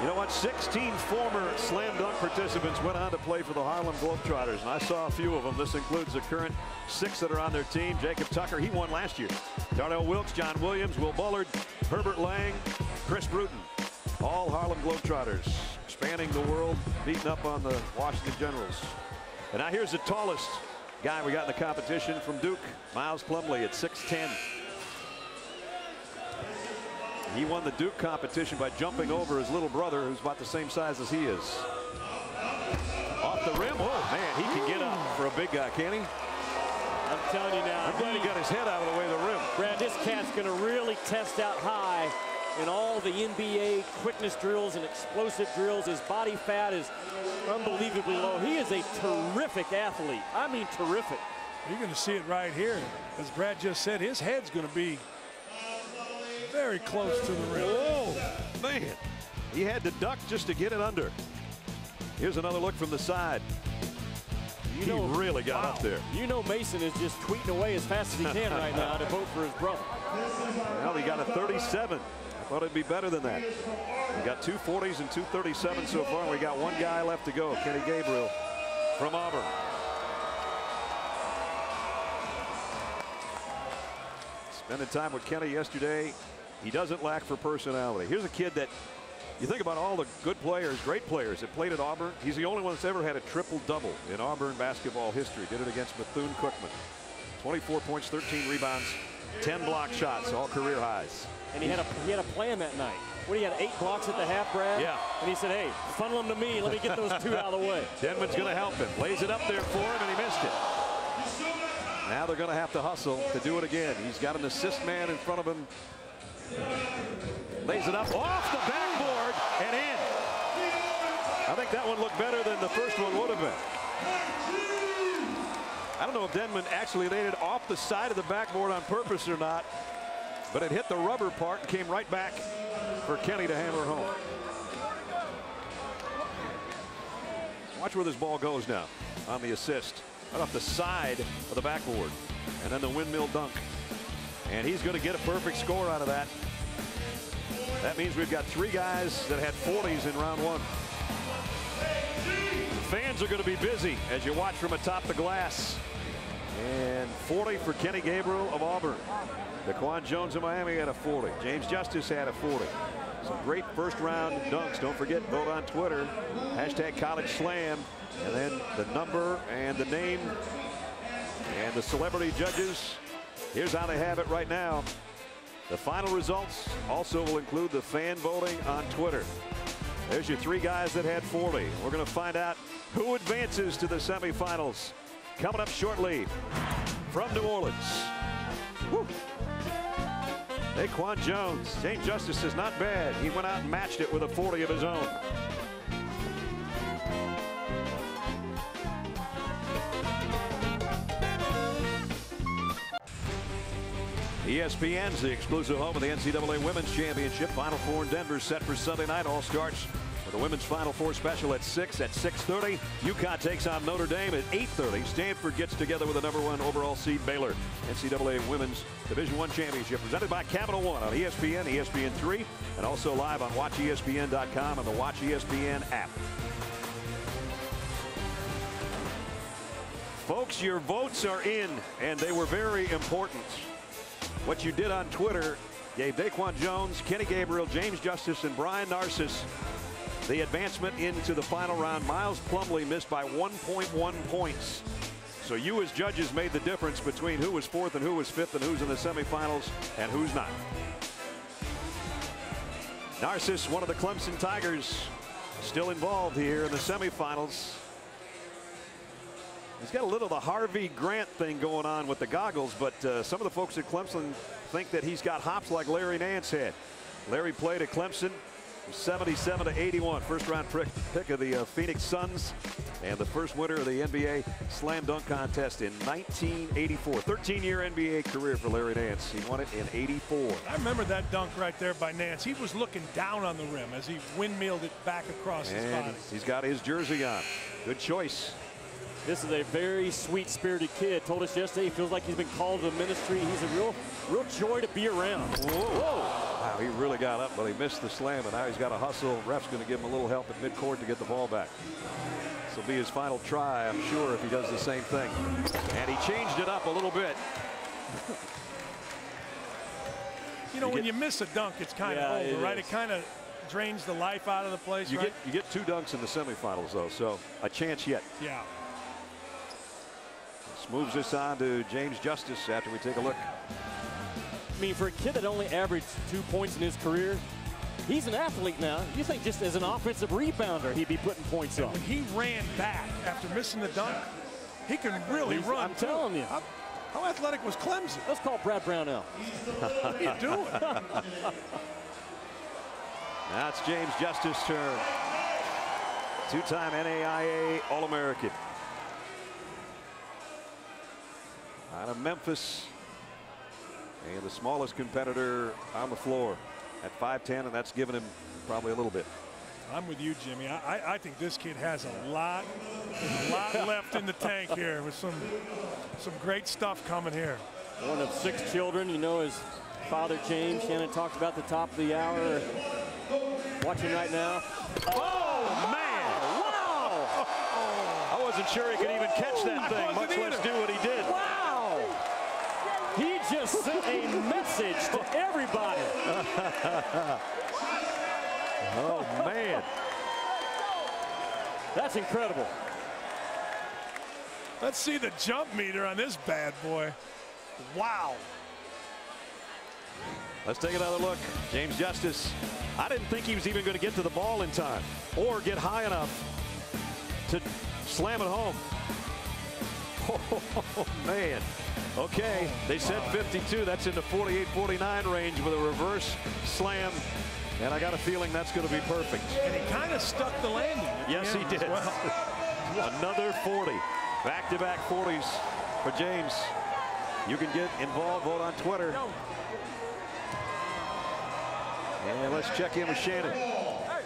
You know what? 16 former slam dunk participants went on to play for the Harlem Globetrotters, and I saw a few of them. This includes the current 6 that are on their team. Jacob Tucker, he won last year. Darnell Wilkes, John Williams, Will Bullard, Herbert Lang, Chris Bruton. All Harlem Globetrotters, spanning the world, beating up on the Washington Generals. And now here's the tallest guy we got in the competition from Duke, Miles Plumlee at 6'10". He won the Duke competition by jumping over his little brother, who's about the same size as he is. Off the rim. Oh, man, he can get up for a big guy, can't he? I'm telling you now. I'm glad he got his head out of the way of the rim. Brad, this cat's going to really test out high in all the NBA quickness drills and explosive drills. His body fat is unbelievably low. He is a terrific athlete. I mean, terrific. You're going to see it right here. As Brad just said, his head's going to be very close to the rim. Whoa, man. He had to duck just to get it under. Here's another look from the side. He really got up there. You know Mason is just tweeting away as fast as he can right now to vote for his brother. Well, he got a 37. I thought it'd be better than that. We got 2 40s and 2 37s so far. We got one guy left to go, Kenny Gabriel from Auburn. Spending time with Kenny yesterday. He doesn't lack for personality. Here's a kid that you think about all the good players, great players that played at Auburn. He's the only one that's ever had a triple-double in Auburn basketball history. Did it against Bethune-Cookman. 24 points, 13 rebounds, 10 block shots, all career highs. And he had a plan that night. What, he had 8 blocks at the half, Brad? Yeah. And he said, hey, funnel them to me. Let me get those 2 out of the way. Denman's going to help him. Lays it up there for him, and he missed it. Now they're going to have to hustle to do it again. He's got an assist man in front of him. Lays it up off the backboard and in. I think that one looked better than the first one would have been. I don't know if Denman actually laid it off the side of the backboard on purpose or not, but it hit the rubber part and came right back for Kenny to hammer home. Watch where this ball goes now on the assist. Right off the side of the backboard. And then the windmill dunk. And he's going to get a perfect score out of that. That means we've got 3 guys that had 40s in round 1. Fans are going to be busy as you watch from atop the glass. And 40 for Kenny Gabriel of Auburn. Daquan Jones of Miami had a 40. James Justice had a 40. Some great first round dunks. Don't forget, vote on Twitter. Hashtag College Slam. And then the number and the name and the celebrity judges. Here's how they have it right now. The final results also will include the fan voting on Twitter. There's your 3 guys that had 40. We're going to find out who advances to the semifinals. Coming up shortly from New Orleans. Woo. Daquan Jones. James Justice is not bad. He went out and matched it with a 40 of his own. ESPN's the exclusive home of the NCAA Women's Championship. Final 4 in Denver set for Sunday night. All starts with the Women's Final 4 special at 6 at 6:30. UConn takes on Notre Dame at 8:30. Stanford gets together with the #1 overall seed Baylor. NCAA Women's Division I Championship presented by Capital One on ESPN, ESPN3, and also live on WatchESPN.com and the Watch ESPN app. Folks, your votes are in, and they were very important. What you did on Twitter gave Daquan Jones, Kenny Gabriel, James Justice, and Brian Narcisse the advancement into the final round. Miles Plumlee missed by 1.1 points. So you as judges made the difference between who was 4th and who was 5th and who's in the semifinals and who's not. Narcisse, one of the Clemson Tigers, still involved here in the semifinals. He's got a little of the Harvey Grant thing going on with the goggles, but some of the folks at Clemson think that he's got hops like Larry Nance had. Larry played at Clemson, 77 to 81, first round pick of the Phoenix Suns, and the first winner of the NBA Slam Dunk Contest in 1984. 13-year NBA career for Larry Nance. He won it in 84. I remember that dunk right there by Nance. He was looking down on the rim as he windmilled it back across his body. He's got his jersey on. Good choice. This is a very sweet-spirited kid. Told us yesterday he feels like he's been called to the ministry. He's a real joy to be around. Whoa. Wow, he really got up, but he missed the slam, and now he's got to hustle. Ref's going to give him a little help at midcourt to get the ball back. This will be his final try, I'm sure, if he does the same thing. And he changed it up a little bit. You know, when you miss a dunk, it's kind of over, right? It kind of drains the life out of the place, You get 2 dunks in the semifinals, though, so a chance yet. Yeah. Moves us on to James Justice after we take a look. I mean, for a kid that only averaged 2 points in his career, he's an athlete now. You think just as an offensive rebounder, he'd be putting points up. When he ran back after missing the dunk, he can really run. I'm telling you. How athletic was Clemson? Let's call Brad Brownell. What are you doing? Now it's James Justice's turn. Two-time NAIA All-American. Out of Memphis. And the smallest competitor on the floor at 5'10", and that's given him probably a little bit. I'm with you, Jimmy. I think this kid has a lot left in the tank here with some great stuff coming here. One of 6 children. You know his father, James. Shannon talked about the top of the hour. Watching right now. Oh, man! Wow! I wasn't sure he could even catch that thing, much less do what he did. Wow! He just sent a message to everybody. Oh, man. That's incredible. Let's see the jump meter on this bad boy. Wow. Let's take another look. James Justice. I didn't think he was even going to get to the ball in time or get high enough to slam it home. Oh, man. Okay, they said 52. That's in the 48-49 range with a reverse slam. And I got a feeling that's going to be perfect. And he kind of stuck the landing. Yes, he did. Well. Another 40. Back-to-back 40s for James. You can get involved. Vote on Twitter. And let's check in with Shannon. What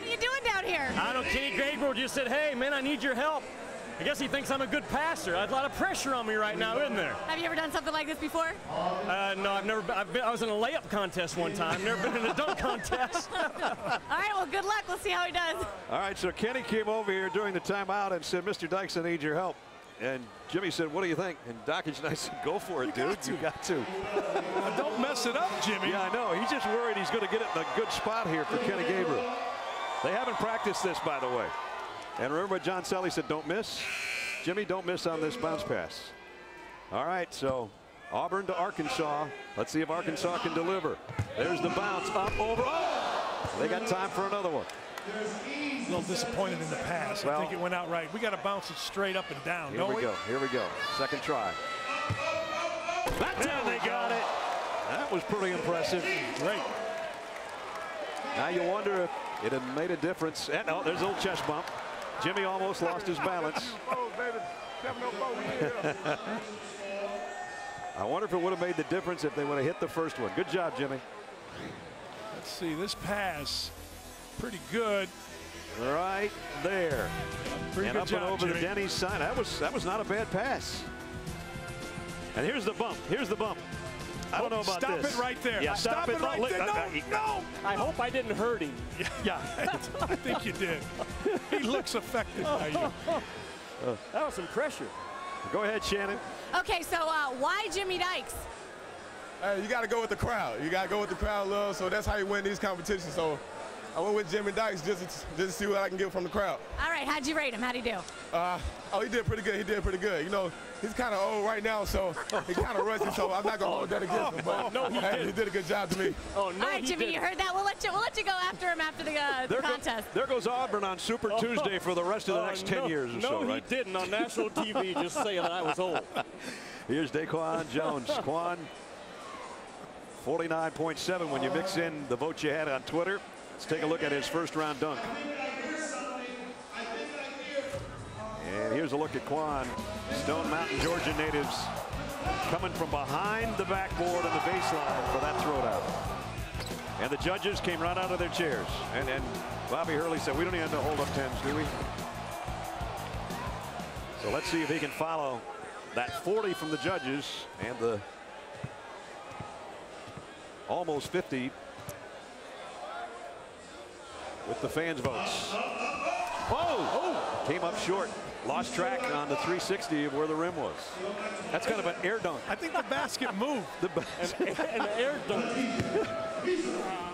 are you doing down here? I know Kenny Gabriel just said, hey, man, I need your help. I guess he thinks I'm a good passer. There's a lot of pressure on me right now, isn't there? Have you ever done something like this before? No, I've never. I was in a layup contest one time. Never been in a dunk contest. All right, well, good luck. We'll see how he does. All right, so Kenny came over here during the timeout and said, Mr. Dykes, I need your help. And Jimmy said, what do you think? And Dockage and I said, go for it, dude. You got to. Now, don't mess it up, Jimmy. Yeah, I know. He's just worried he's going to get it in a good spot here for Kenny Gabriel. They haven't practiced this, by the way. And remember, John Selly said, don't miss. Jimmy, don't miss on this bounce pass. All right, so Auburn to Arkansas. Let's see if Arkansas can deliver. There's the bounce up over. Oh! They got time for another one. A little disappointed in the pass. I think it went out right. We got to bounce it straight up and down, don't we? Here we go. Second try. That time they got it. That was pretty impressive. Great. Now you wonder if it had made a difference. And oh, there's a little chest bump. Jimmy almost lost his balance. I wonder if it would have made the difference if they would have hit the first one. Good job, Jimmy. Let's see, this pass, pretty good. Right there. Pretty and good up job, and over Jimmy. to Denny's side. That was not a bad pass. And here's the bump. Here's the bump. I don't know about stop this. Stop it right there. Yeah, stop it right there. No. I hope I didn't hurt him. Yeah, I think you did. He looks affected by you. That was some pressure. Go ahead, Shannon. Okay, so why Jimmy Dykes? Hey, you got to go with the crowd. You got to go with the crowd love, so that's how you win these competitions. So I went with Jimmy Dykes just to see what I can get from the crowd. All right, how'd you rate him? How'd he do? Oh, he did pretty good. He did pretty good. You know, he's kind of old right now, so he's kind of rusty, so I'm not going to hold that against him. But no, he did a good job to me. Oh, no, all right, Jimmy, you heard that? We'll let you go after him after the contest. There goes Auburn on Super Tuesday for the rest of the next 10 years or so, right? No, he didn't on national TV just saying that I was old. Here's Daquan Jones. Quan, 49.7 when you mix in the vote you had on Twitter. Let's take a look at his first round dunk. And here's a look at Quan. Stone Mountain, Georgia natives coming from behind the backboard on the baseline for that throwdown. And the judges came right out of their chairs. And Bobby Hurley said, we don't even have to hold up 10s, do we? So let's see if he can follow that 40 from the judges and the almost 50 with the fans' votes. Oh! Came up short. Lost track on the 360 of where the rim was. That's kind of an air dunk. I think the basket moved. An air dunk.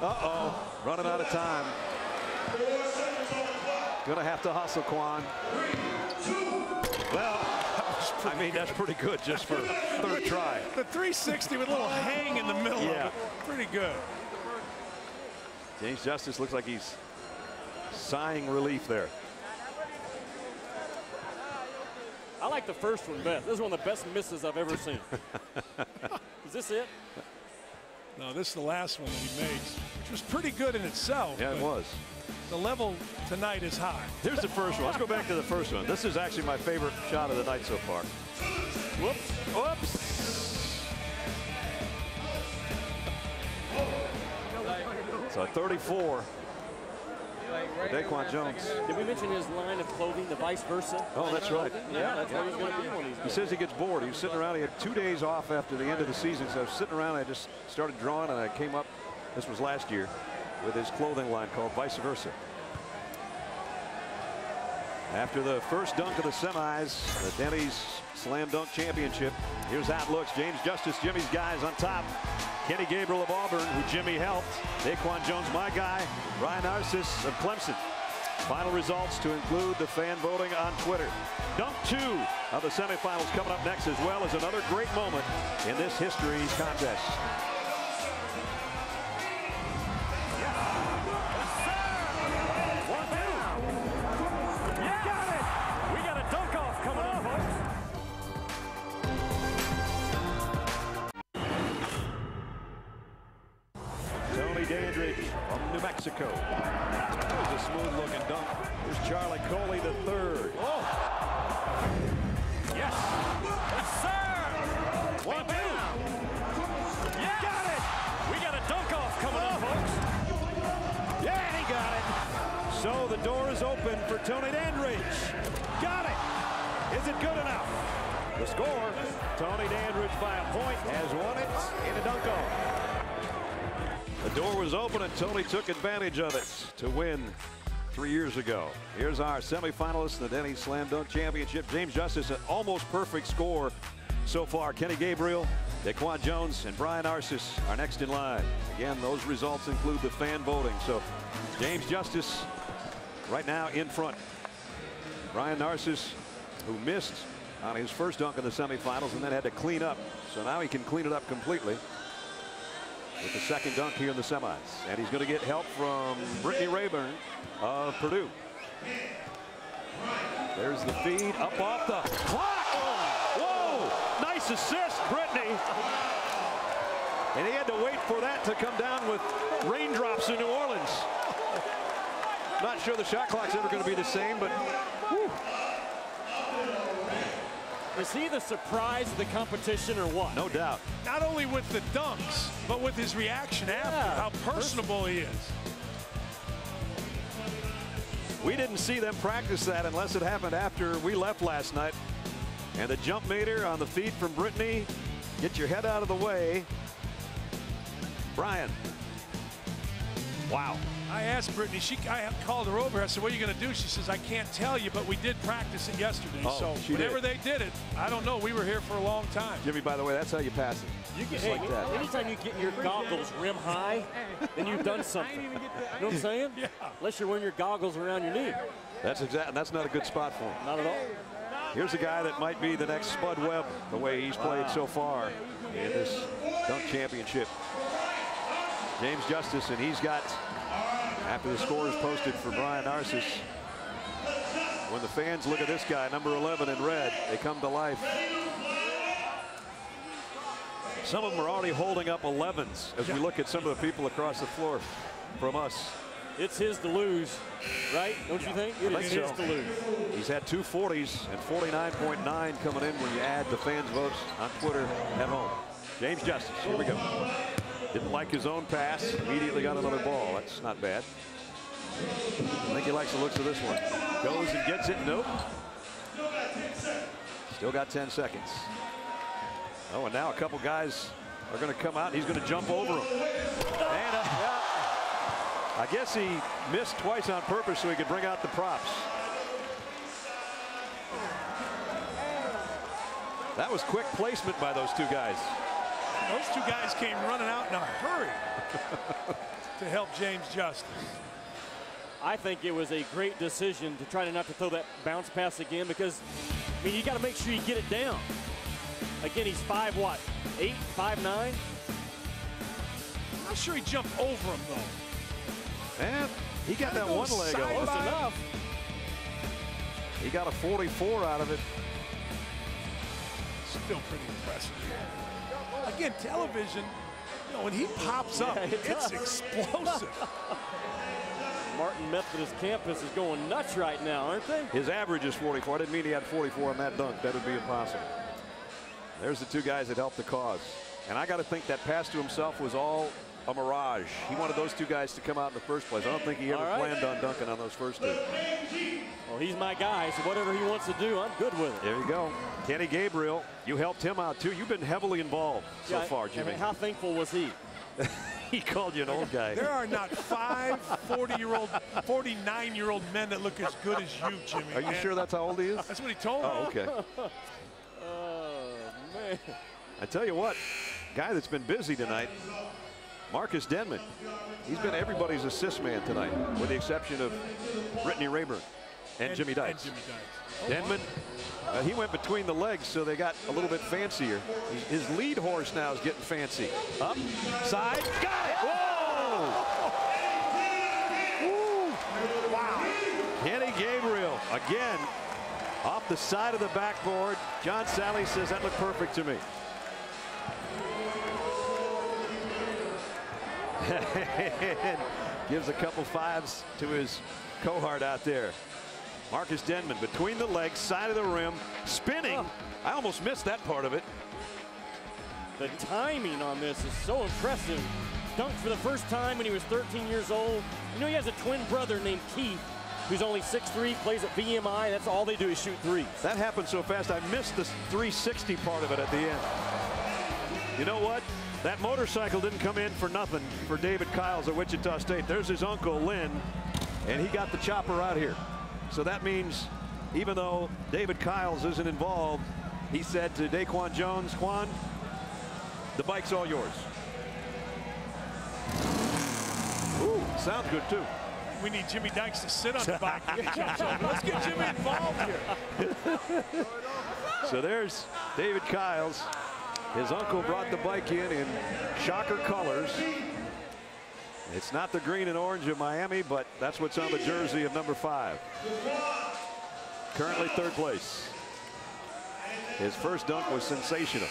Uh-oh. Running out of time. Gonna have to hustle, Quan. Well, I mean, that's pretty good just for third try. The 360 with a little hang in the middle of it. Pretty good. James Justice looks like he's sighing relief there. I like the first one best. This is one of the best misses I've ever seen. Is this it? No, this is the last one that he makes, which was pretty good in itself. Yeah, it was. The level tonight is high. Here's the first one. Let's go back to the first one. This is actually my favorite shot of the night so far. Whoops. Whoops. So 34. Daquan Jones. Did we mention his line of clothing, the vice versa? Oh, that's right. Yeah, that's what he's going to be when he's He says he gets bored. He was sitting around. He had 2 days off after the end of the season. So I was sitting around. I just started drawing, and I came up. This was last year with his clothing line called Vice Versa. After the first dunk of the semis, the Denny's Slam Dunk Championship. Here's how it looks. James Justice, Jimmy's guys on top. Kenny Gabriel of Auburn, who Jimmy helped. Daquan Jones, my guy. Brian Narciss of Clemson. Final results to include the fan voting on Twitter. Dunk 2 of the semifinals coming up next, as well as another great moment in this history contest. Mexico. That was a smooth-looking dunk. Here's Charlie Coley, the third. Oh! Yes! Yes, sir! 1, 2. Yeah! Got it! We got a dunk-off coming up, folks. Yeah, he got it. So the door is open for Tony Dandridge. Got it! Is it good enough? The score, Tony Dandridge by a point has won it in a dunk-off. The door was open and Tony took advantage of it to win 3 years ago. Here's our semifinalists in the Denny's Slam Dunk Championship. James Justice, an almost perfect score so far. Kenny Gabriel, Daquan Jones, and Brian Narciss are next in line. Again, those results include the fan voting. So James Justice right now in front. Brian Narciss, who missed on his first dunk in the semifinals and then had to clean up. So now he can clean it up completely with the second dunk here in the semis. And he's going to get help from Brittany Rayburn of Purdue. There's the feed up off the clock. Whoa! Nice assist, Brittany. And he had to wait for that to come down with raindrops in New Orleans. Not sure the shot clock's ever going to be the same, but whew. Is he the surprise of the competition or what? No doubt. Not only with the dunks, but with his reaction after, how personable he is. We didn't see them practice that unless it happened after we left last night. And the jump meter on the feed from Brittany. Get your head out of the way. Brian. Wow. I asked Brittany, I called her over. I said, what are you going to do? She says, I can't tell you, but we did practice it yesterday. Oh, so whenever they did it, I don't know. We were here for a long time. Jimmy, by the way, that's how you pass it. You get, like that. Anytime you get your goggles rim high, then you've done something. You know what I'm saying? Yeah. Unless you're wearing your goggles around your knee. That's not a good spot for him. Not at all. Here's a guy that might be the next Spud Webb, the way he's played so far in this dunk championship. James Justice, and he's got, after the score is posted for Brian Narciss, when the fans look at this guy, number 11 in red, they come to life. Some of them are already holding up 11s as we look at some of the people across the floor from us. It's his to lose, right? Don't you think? It is his to lose. He's had 2 40s and 49.9 coming in when you add the fans' votes on Twitter at home. James Justice, here we go. Didn't like his own pass, immediately got another ball. That's not bad. I think he likes the looks of this one. Goes and gets it, nope. Still got 10 seconds. Oh, and now a couple guys are going to come out, and he's going to jump over them. And I guess he missed twice on purpose so he could bring out the props. That was quick placement by those two guys. Those two guys came running out in a hurry to help James Justice. I think it was a great decision to try not to throw that bounce pass again because, I mean, you got to make sure you get it down. Again, he's 5'8", 5'9". I'm not sure he jumped over him, though. And he got that one leg over. Close enough. He got a 44 out of it. Still pretty impressive. Again, television, you know, when he pops up, it's explosive. Martin Methodist Campus is going nuts right now, aren't they? His average is 44. I didn't mean he had 44 on that dunk. That would be impossible. There's the two guys that helped the cause. And I got to think that pass to himself was all a mirage. He wanted those two guys to come out in the first place. I don't think he ever planned on dunking on those first two. Well, he's my guy, so whatever he wants to do, I'm good with it. There you go. Kenny Gabriel, you helped him out too. You've been heavily involved so far, Jimmy. And how thankful was he? He called you an old guy. There are not 5 49-year-old men that look as good as you, Jimmy. Are you sure that's how old he is? That's what he told me. Oh, okay. Oh, man. I tell you what, guy that's been busy tonight, Marcus Denman. He's been everybody's assist man tonight, with the exception of Brittany Rayburn and Jimmy Dykes. Denman, he went between the legs, so they got a little bit fancier. His lead horse now is getting fancy. Up, side, got it! Whoa! Woo. Wow. Kenny Gabriel, again, off the side of the backboard. John Sally says that looked perfect to me. Gives a couple fives to his cohort out there. Marcus Denman between the legs, side of the rim, spinning. I almost missed that part of it. The timing on this is so impressive. Dunked for the first time when he was 13 years old. You know, he has a twin brother named Keith, who's only 6'3", plays at VMI. That's all they do is shoot threes. That happened so fast, I missed the 360 part of it at the end. You know what? That motorcycle didn't come in for nothing for David Kiles at Wichita State. There's his uncle, Lynn, and he got the chopper out here. So that means even though David Kiles isn't involved, he said to Daquan Jones, Quan, the bike's all yours. Ooh, sounds good too. We need Jimmy Dykes to sit on the bike. Let's get Jimmy involved here. So there's David Kiles. His uncle brought the bike in Shocker colors. It's not the green and orange of Miami, but that's what's on the jersey of number 5. Currently 3rd place. His first dunk was sensational.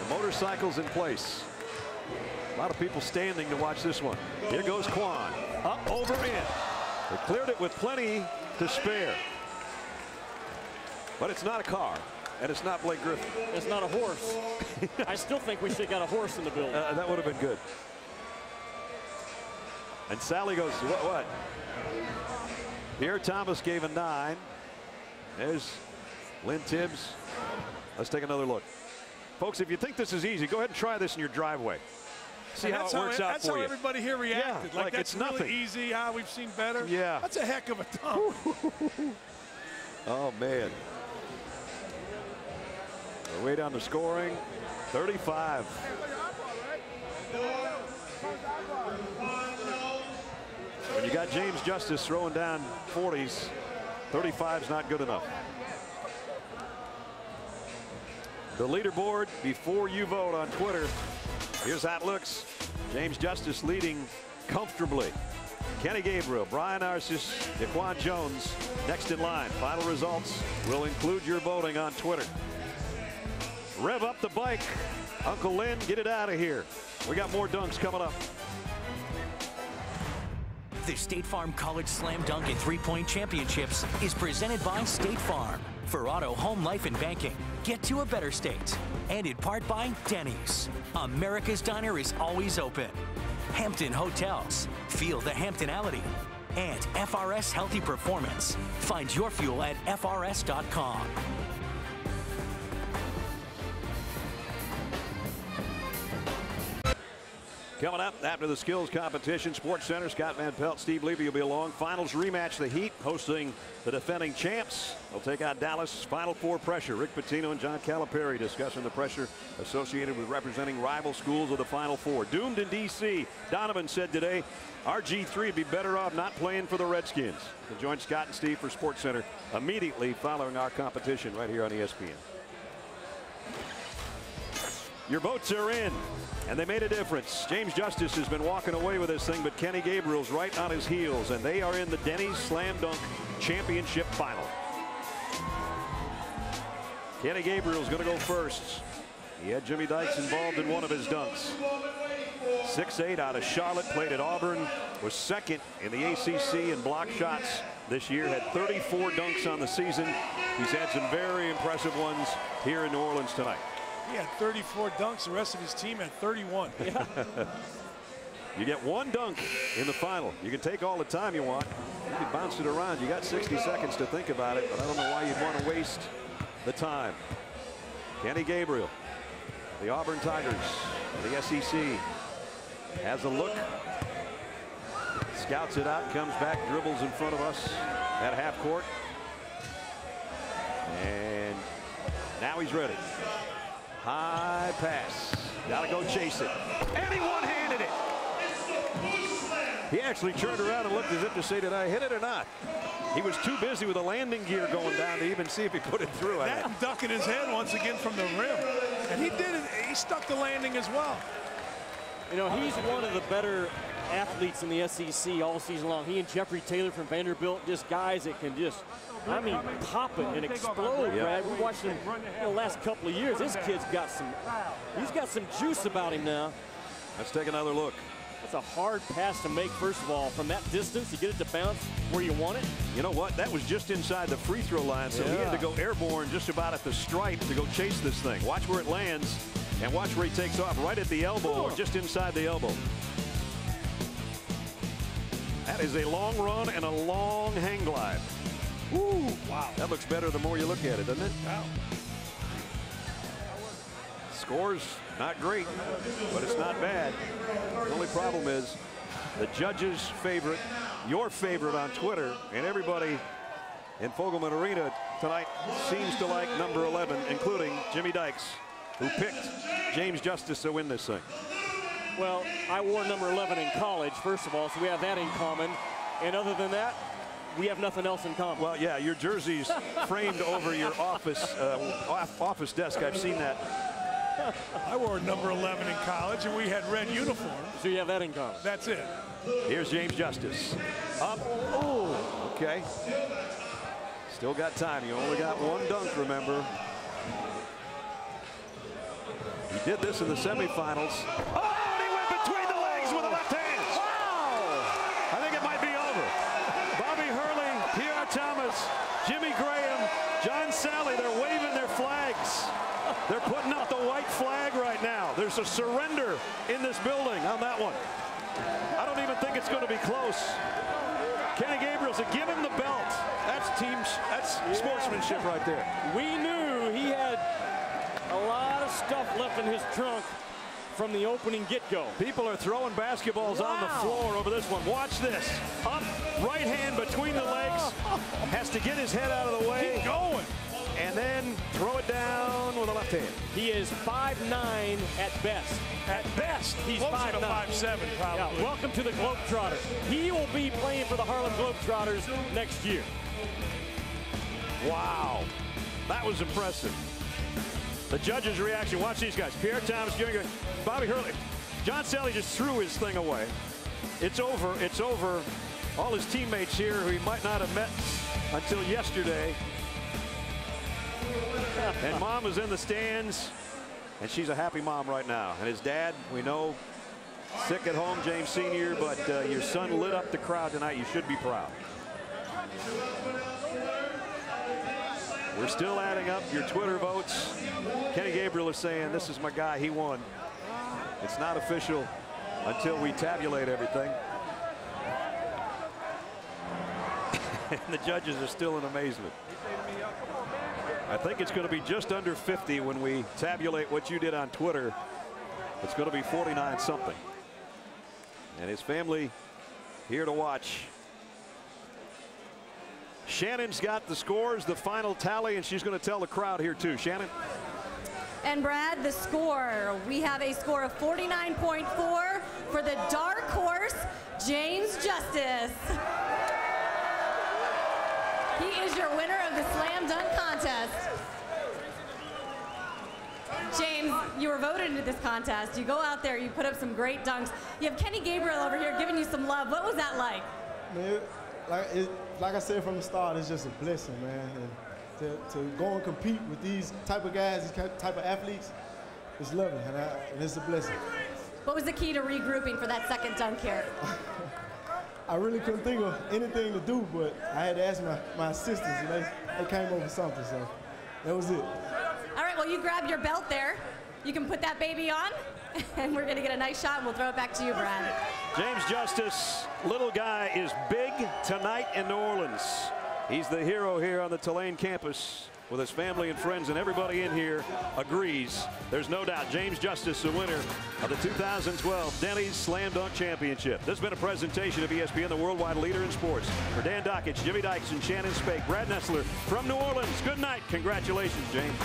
The motorcycle's in place. A lot of people standing to watch this one. Here goes Quan. Up, over, in. They cleared it with plenty to spare. But it's not a car. And it's not Blake Griffin. It's not a horse. I still think we should have got a horse in the building. That would have been good. And Sally goes, what? Pierre Thomas gave a 9. There's Lynn Tibbs. Let's take another look. Folks, if you think this is easy, go ahead and try this in your driveway. See how it works out for you. That's how everybody here reacted. Yeah, like that's it's nothing. Really easy. We've seen better. Yeah. That's a heck of a dunk. Oh, man. We're way down to scoring. 35. When you got James Justice throwing down 40s, 35's not good enough. The leaderboard before you vote on Twitter. Here's how it looks. James Justice leading comfortably. Kenny Gabriel, Brian Arcis, Daquan Jones next in line. Final results will include your voting on Twitter. Rev up the bike. Uncle Lynn, get it out of here. We got more dunks coming up. The State Farm College Slam Dunk and 3-Point Championships is presented by State Farm. For auto, home, life, and banking, get to a better state. And in part by Denny's. America's Diner is always open. Hampton Hotels. Feel the Hamptonality. And FRS Healthy Performance. Find your fuel at FRS.com. Coming up after the skills competition, Sports Center, Scott Van Pelt, Steve Levy will be along. Finals rematch, the Heat hosting the defending champs. They'll take out Dallas. Final Four pressure. Rick Pitino and John Calipari discussing the pressure associated with representing rival schools of the Final Four. Doomed in D.C. Donovan said today, RG3 would be better off not playing for the Redskins. We'll join Scott and Steve for Sports Center immediately following our competition right here on ESPN. Your votes are in, and they made a difference. James Justice has been walking away with this thing, but Kenny Gabriel's right on his heels, and they are in the Denny's Slam Dunk Championship Final. Kenny Gabriel's going to go first. He had Jimmy Dykes involved in one of his dunks. 6'8" out of Charlotte, played at Auburn, was second in the ACC in block shots this year, had 34 dunks on the season. He's had some very impressive ones here in New Orleans tonight. He had 34 dunks. The rest of his team had 31. Yeah. You get one dunk in the final. You can take all the time you want. You can bounce it around. You got 60 seconds to think about it, but I don't know why you'd want to waste the time. Kenny Gabriel, the Auburn Tigers, the SEC, has a look. Scouts it out, comes back, dribbles in front of us at half court. And now he's ready. High pass. Got to go chase it. And he one-handed it. He actually turned around and looked as if to say, did I hit it or not? He was too busy with the landing gear going down to even see if he put it through. That ducking his head once again from the rim. And he did it. He stuck the landing as well. You know, he's one of the better athletes in the SEC all season long. He and Jeffrey Taylor from Vanderbilt, just guys that can just, I mean, pop it and explode, Brad. We watched him the last couple of years. This kid's got some, he's got some juice about him now. Let's take another look. That's a hard pass to make, first of all. From that distance, to get it to bounce where you want it. You know what? That was just inside the free throw line, so he had to go airborne just about at the stripe to go chase this thing. Watch where it lands, and watch where he takes off, right at the elbow or just inside the elbow. That is a long run and a long hang glide. Ooh, wow. That looks better the more you look at it, doesn't it? Wow. Scores not great, but it's not bad. The only problem is the judges' favorite, your favorite on Twitter, and everybody in Fogelman Arena tonight seems to like number 11, including Jimmy Dykes, who picked James Justice to win this thing. Well, I wore number 11 in college, first of all, so we have that in common. And other than that, we have nothing else in common. Well, yeah, your jersey's framed over your office desk. I've seen that. I wore number 11 in college, and we had red uniforms. So you have that in common. That's it. Here's James Justice. Up. Oh, okay. Still got time. You only got one dunk, remember. He did this in the semifinals. Oh, and he went between the legs with the left hand. Wow. I think it might be over. Bobby Hurley, Pierre Thomas, Jimmy Graham, John Sally, they're waving their flags. They're putting up the white flag right now. There's a surrender in this building on that one. I don't even think it's going to be close. Kenny Gabriel said, give him the belt. That's sportsmanship right there. We knew he had a lot of stuff left in his trunk from the opening get-go. People are throwing basketballs on the floor over this one. Watch this. Up, right hand between the legs. Has to get his head out of the way. Keep going. And then throw it down with the left hand. He is 5'9" at best. At best. He's 5'9". 5'7", probably. Yeah, welcome to the Globetrotters. He will be playing for the Harlem Globetrotters next year. Wow. That was impressive. The judges' reaction. Watch these guys. Pierre Thomas Jr., Bobby Hurley. John Sally just threw his thing away. It's over. It's over. All his teammates here who he might not have met until yesterday. And mom is in the stands, and she's a happy mom right now. And his dad, we know, sick at home, James Sr., but your son lit up the crowd tonight. You should be proud. We're still adding up your Twitter votes. Kenny Gabriel is saying, this is my guy, he won. It's not official until we tabulate everything. And the judges are still in amazement. I think it's going to be just under 50 when we tabulate what you did on Twitter. It's going to be 49 something. and his family here to watch. Shannon's got the scores, the final tally, and she's going to tell the crowd here too. Shannon. And Brad, the score, we have a score of 49.4 for the dark horse, James Justice. He is your winner of the slam dunk contest. James, you were voted into this contest. You go out there, you put up some great dunks. You have Kenny Gabriel over here giving you some love. What was that like? Man, like I said from the start, it's just a blessing, man. And to go and compete with these type of guys, these type of athletes, it's lovely, and it's a blessing. What was the key to regrouping for that second dunk here? I really couldn't think of anything to do, but I had to ask my assistants, and they came up with something, so that was it. All right, well, you grab your belt there. You can put that baby on, and we're going to get a nice shot, and we'll throw it back to you, Brad. James Justice, little guy, is big tonight in New Orleans. He's the hero here on the Tulane campus with his family and friends, and everybody in here agrees. There's no doubt James Justice, the winner of the 2012 Denny's Slam Dunk Championship. This has been a presentation of ESPN, the worldwide leader in sports. For Dan Dockich, Jimmy Dykes, and Shannon Spake, Brad Nessler from New Orleans. Good night. Congratulations, James.